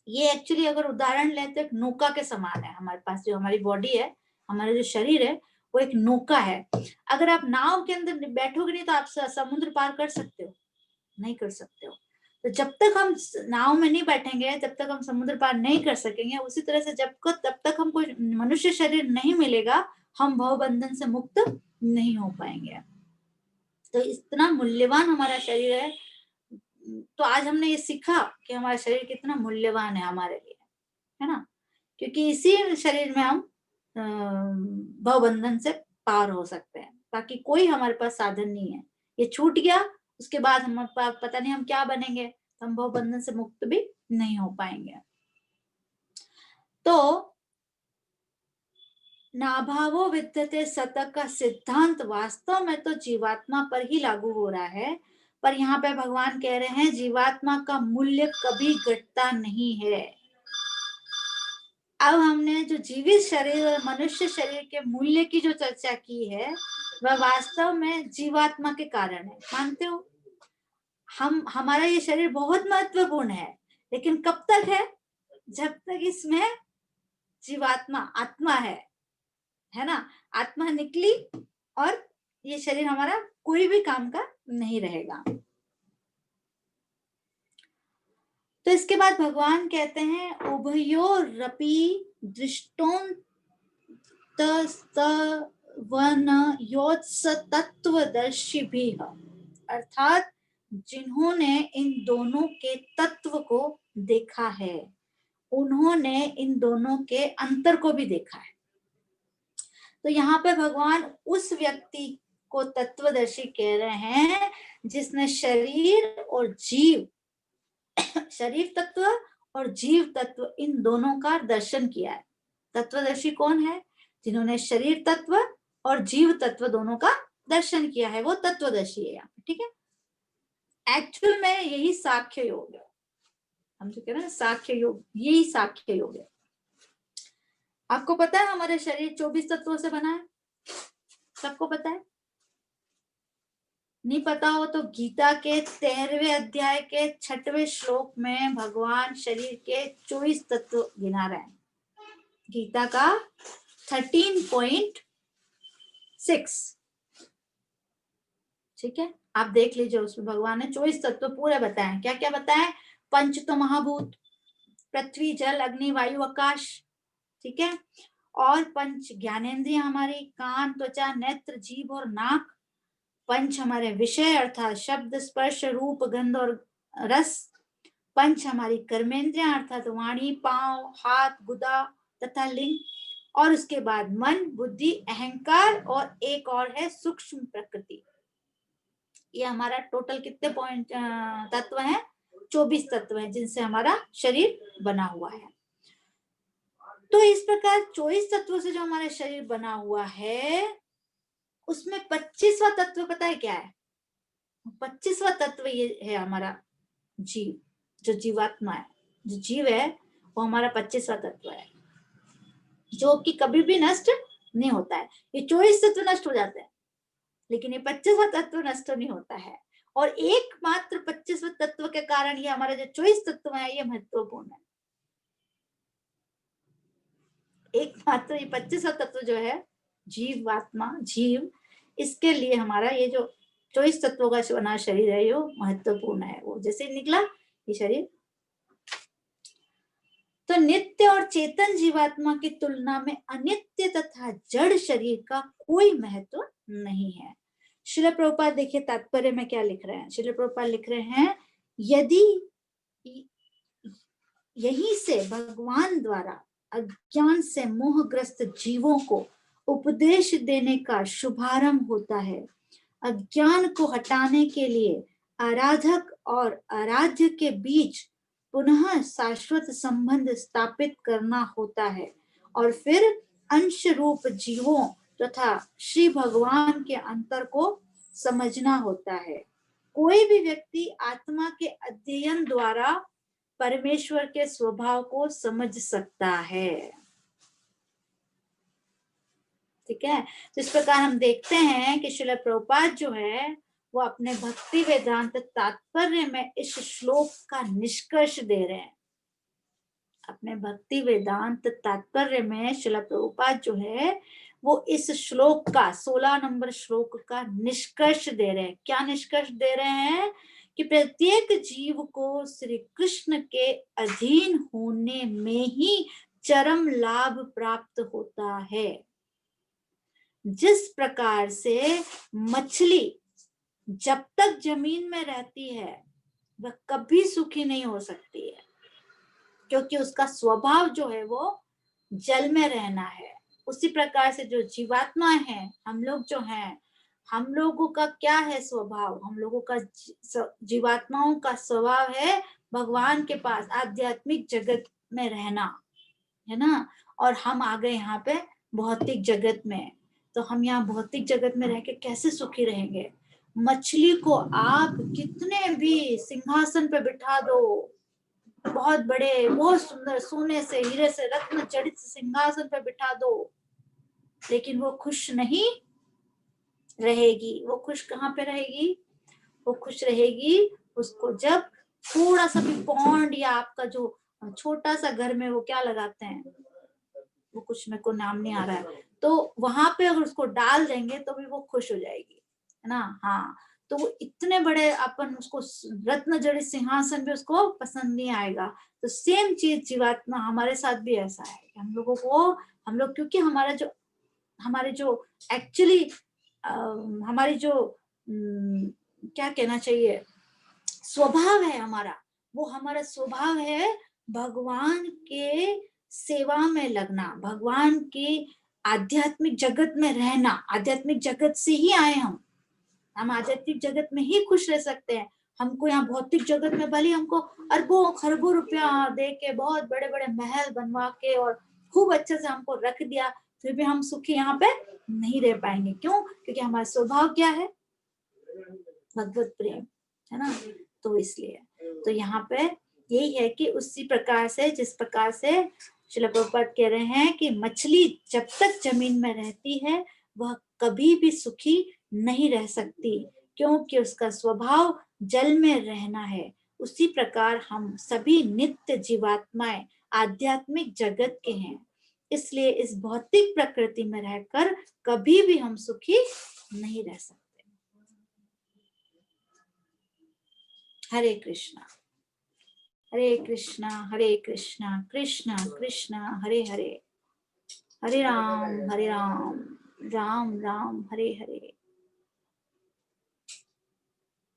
ये एक्चुअली अगर उदाहरण लें तो एक नौका के समान है। हमारे पास जो हमारी बॉडी है, हमारा जो शरीर है वो एक नौका है। अगर आप नाव के अंदर बैठोगे नहीं तो आप समुद्र पार कर सकते हो? नहीं कर सकते हो। तो जब तक हम नाव में नहीं बैठेंगे तब तक हम समुद्र पार नहीं कर सकेंगे। उसी तरह से तब तक हम कोई मनुष्य शरीर नहीं मिलेगा, हम भव बंधन से मुक्त नहीं हो पाएंगे। तो इतना मूल्यवान हमारा शरीर है। तो आज हमने ये सीखा कि हमारा शरीर कितना मूल्यवान है हमारे लिए, है ना, क्योंकि इसी शरीर में हम भव बंधन से पार हो सकते हैं। बाकी कोई हमारे पास साधन नहीं है। ये छूट गया उसके बाद हम पता नहीं हम क्या बनेंगे, हम भव बंधन से मुक्त भी नहीं हो पाएंगे। तो नाभावो विद्यते सत का सिद्धांत वास्तव में तो जीवात्मा पर ही लागू हो रहा है, पर यहाँ पे भगवान कह रहे हैं जीवात्मा का मूल्य कभी घटता नहीं है। अब हमने जो जीवित शरीर और मनुष्य शरीर के मूल्य की जो चर्चा की है वह वास्तव में जीवात्मा के कारण है। मानते हो, हमारा ये शरीर बहुत महत्वपूर्ण है, लेकिन कब तक है? जब तक इसमें जीवात्मा, आत्मा है ना। आत्मा निकली और ये शरीर हमारा कोई भी काम का नहीं रहेगा। तो इसके बाद भगवान कहते हैं उभयोरपि दृष्टोन्तस्तवनयोत्सतत्वदर्शिभिः, अर्थात जिन्होंने इन दोनों के तत्व को देखा है, उन्होंने इन दोनों के अंतर को भी देखा है। तो यहाँ पे भगवान उस व्यक्ति को तत्वदर्शी कह रहे हैं जिसने शरीर और जीव, शरीर तत्व और जीव तत्व इन दोनों का दर्शन किया है। तत्वदर्शी कौन है? जिन्होंने शरीर तत्व और जीव तत्व दोनों का दर्शन किया है, वो तत्वदर्शी है यहाँ पे, ठीक है। एक्चुअल में यही साख्य योग है। हम जो कह रहे हैं साख्य योग, यही साख्य योग है। आपको पता है हमारे शरीर 24 तत्वों से बना है? सबको पता है? नहीं पता हो तो गीता के 13वें अध्याय के 6वें श्लोक में भगवान शरीर के 24 तत्व गिना रहे हैं। गीता का 13.6, ठीक है। आप देख लीजिए, उसमें भगवान ने 24 तत्व पूरे बताए। क्या क्या बताए? पंच तो महाभूत, पृथ्वी जल अग्नि वायु आकाश, ठीक है। और पंच ज्ञानेंद्रिय हमारी, कान त्वचा नेत्र जीभ और नाक। पंच हमारे विषय अर्थात शब्द स्पर्श रूप गंध और रस। पंच हमारी कर्मेंद्रियां अर्थात वाणी पांव हाथ गुदा तथा लिंग। और उसके बाद मन बुद्धि अहंकार और एक और है सूक्ष्म प्रकृति। ये हमारा टोटल कितने पॉइंट तत्व हैं? 24 तत्व हैं जिनसे हमारा शरीर बना हुआ है। तो इस प्रकार 24 तत्वों से जो हमारा शरीर बना हुआ है, उसमें 25वां तत्व पता है क्या है? 25वां तत्व ये है हमारा जीव, जो जीवात्मा है, जो जीव है वो हमारा 25वां तत्व है, जो कि कभी भी नष्ट नहीं होता है। ये 24 तत्व नष्ट हो जाते हैं, लेकिन ये 25वां तत्व नष्ट नहीं होता है। और एकमात्र 25वें तत्व के कारण ये हमारे जो 24 तत्व है ये महत्वपूर्ण है। एकमात्र ये 25वां तत्व जो है जीवात्मा जीव, इसके लिए हमारा ये जो 24 तत्वों का बना शरीर है ये महत्वपूर्ण है। वो जैसे निकला ये शरीर, तो नित्य और चेतन जीवात्मा की तुलना में अनित्य तथा जड़ शरीर का कोई महत्व नहीं है। श्रील प्रभुपाद देखिए तात्पर्य में क्या लिख रहे हैं। श्रील प्रभुपाद लिख रहे हैं, यदि यहीं से भगवान द्वारा अज्ञान से मोहग्रस्त जीवों को उपदेश देने का शुभारंभ होता है, अज्ञान को हटाने के लिए आराधक और आराध्य के बीच पुनः शाश्वत संबंध स्थापित करना होता है, और फिर अंश रूप जीवों तथा श्री भगवान के अंतर को समझना होता है। कोई भी व्यक्ति आत्मा के अध्ययन द्वारा परमेश्वर के स्वभाव को समझ सकता है। ठीक है। तो इस प्रकार हम देखते हैं कि श्रील प्रभुपाद जो है वो अपने भक्ति वेदांत तात्पर्य में इस श्लोक का निष्कर्ष दे रहे हैं। अपने भक्ति वेदांत तात्पर्य में श्रील प्रभुपाद जो है वो इस श्लोक का 16 नंबर श्लोक का निष्कर्ष दे रहे हैं। क्या निष्कर्ष दे रहे हैं? कि प्रत्येक जीव को श्री कृष्ण के अधीन होने में ही चरम लाभ प्राप्त होता है। जिस प्रकार से मछली जब तक जमीन में रहती है वह कभी सुखी नहीं हो सकती है, क्योंकि उसका स्वभाव जो है वो जल में रहना है। उसी प्रकार से जो जीवात्मा है, हम लोग जो हैं, हम लोगों का क्या है स्वभाव? हम लोगों का जीवात्माओं का स्वभाव है भगवान के पास आध्यात्मिक जगत में रहना, है ना। और हम आ गए यहाँ पे भौतिक जगत में, तो हम यहाँ भौतिक जगत में रह के कैसे सुखी रहेंगे? मछली को आप कितने भी सिंहासन पे बिठा दो, बहुत बड़े बहुत सुंदर सोने से हीरे से रत्न जड़ित सिंहासन पे बिठा दो, लेकिन वो खुश नहीं रहेगी। वो खुश कहाँ पे रहेगी? वो खुश रहेगी उसको जब थोड़ा सा भी पौंड या आपका जो छोटा सा घर में वो क्या लगाते हैं, वो कुछ मेरे को नाम नहीं आ रहा है, तो वहां पे अगर उसको डाल देंगे तो भी वो खुश हो जाएगी, है ना। हाँ, तो वो इतने बड़े अपन उसको रत्न जड़ित सिंहासन भी उसको पसंद नहीं आएगा। तो सेम चीज जीवात्मा हमारे साथ भी ऐसा है। हम लोगों को, हम लोग क्योंकि हमारे जो एक्चुअली हमारी जो क्या कहना चाहिए स्वभाव है हमारा, वो हमारा स्वभाव है भगवान के सेवा में लगना, भगवान के आध्यात्मिक जगत में रहना। आध्यात्मिक जगत से ही आए हम आध्यात्मिक जगत में ही खुश रह सकते हैं। हमको यहाँ भौतिक जगत में भले हमको अरबों खरबों रुपया दे के बहुत बड़े बड़े महल बनवा के और खूब अच्छे से हमको रख दिया, फिर भी हम सुखी यहाँ पे नहीं रह पाएंगे। क्यों? क्योंकि हमारा स्वभाव क्या है? भगवत प्रेम, है ना। तो इसलिए तो यहाँ पे यही है कि उसी प्रकार से, जिस प्रकार से श्रील प्रभुपाद कह रहे हैं कि मछली जब तक जमीन में रहती है वह कभी भी सुखी नहीं रह सकती, क्योंकि उसका स्वभाव जल में रहना है। उसी प्रकार हम सभी नित्य जीवात्माएं आध्यात्मिक जगत के हैं, इसलिए इस भौतिक प्रकृति में रहकर कभी भी हम सुखी नहीं रह सकते। हरे कृष्णा हरे कृष्णा कृष्णा कृष्णा हरे हरे, हरे राम राम राम हरे हरे।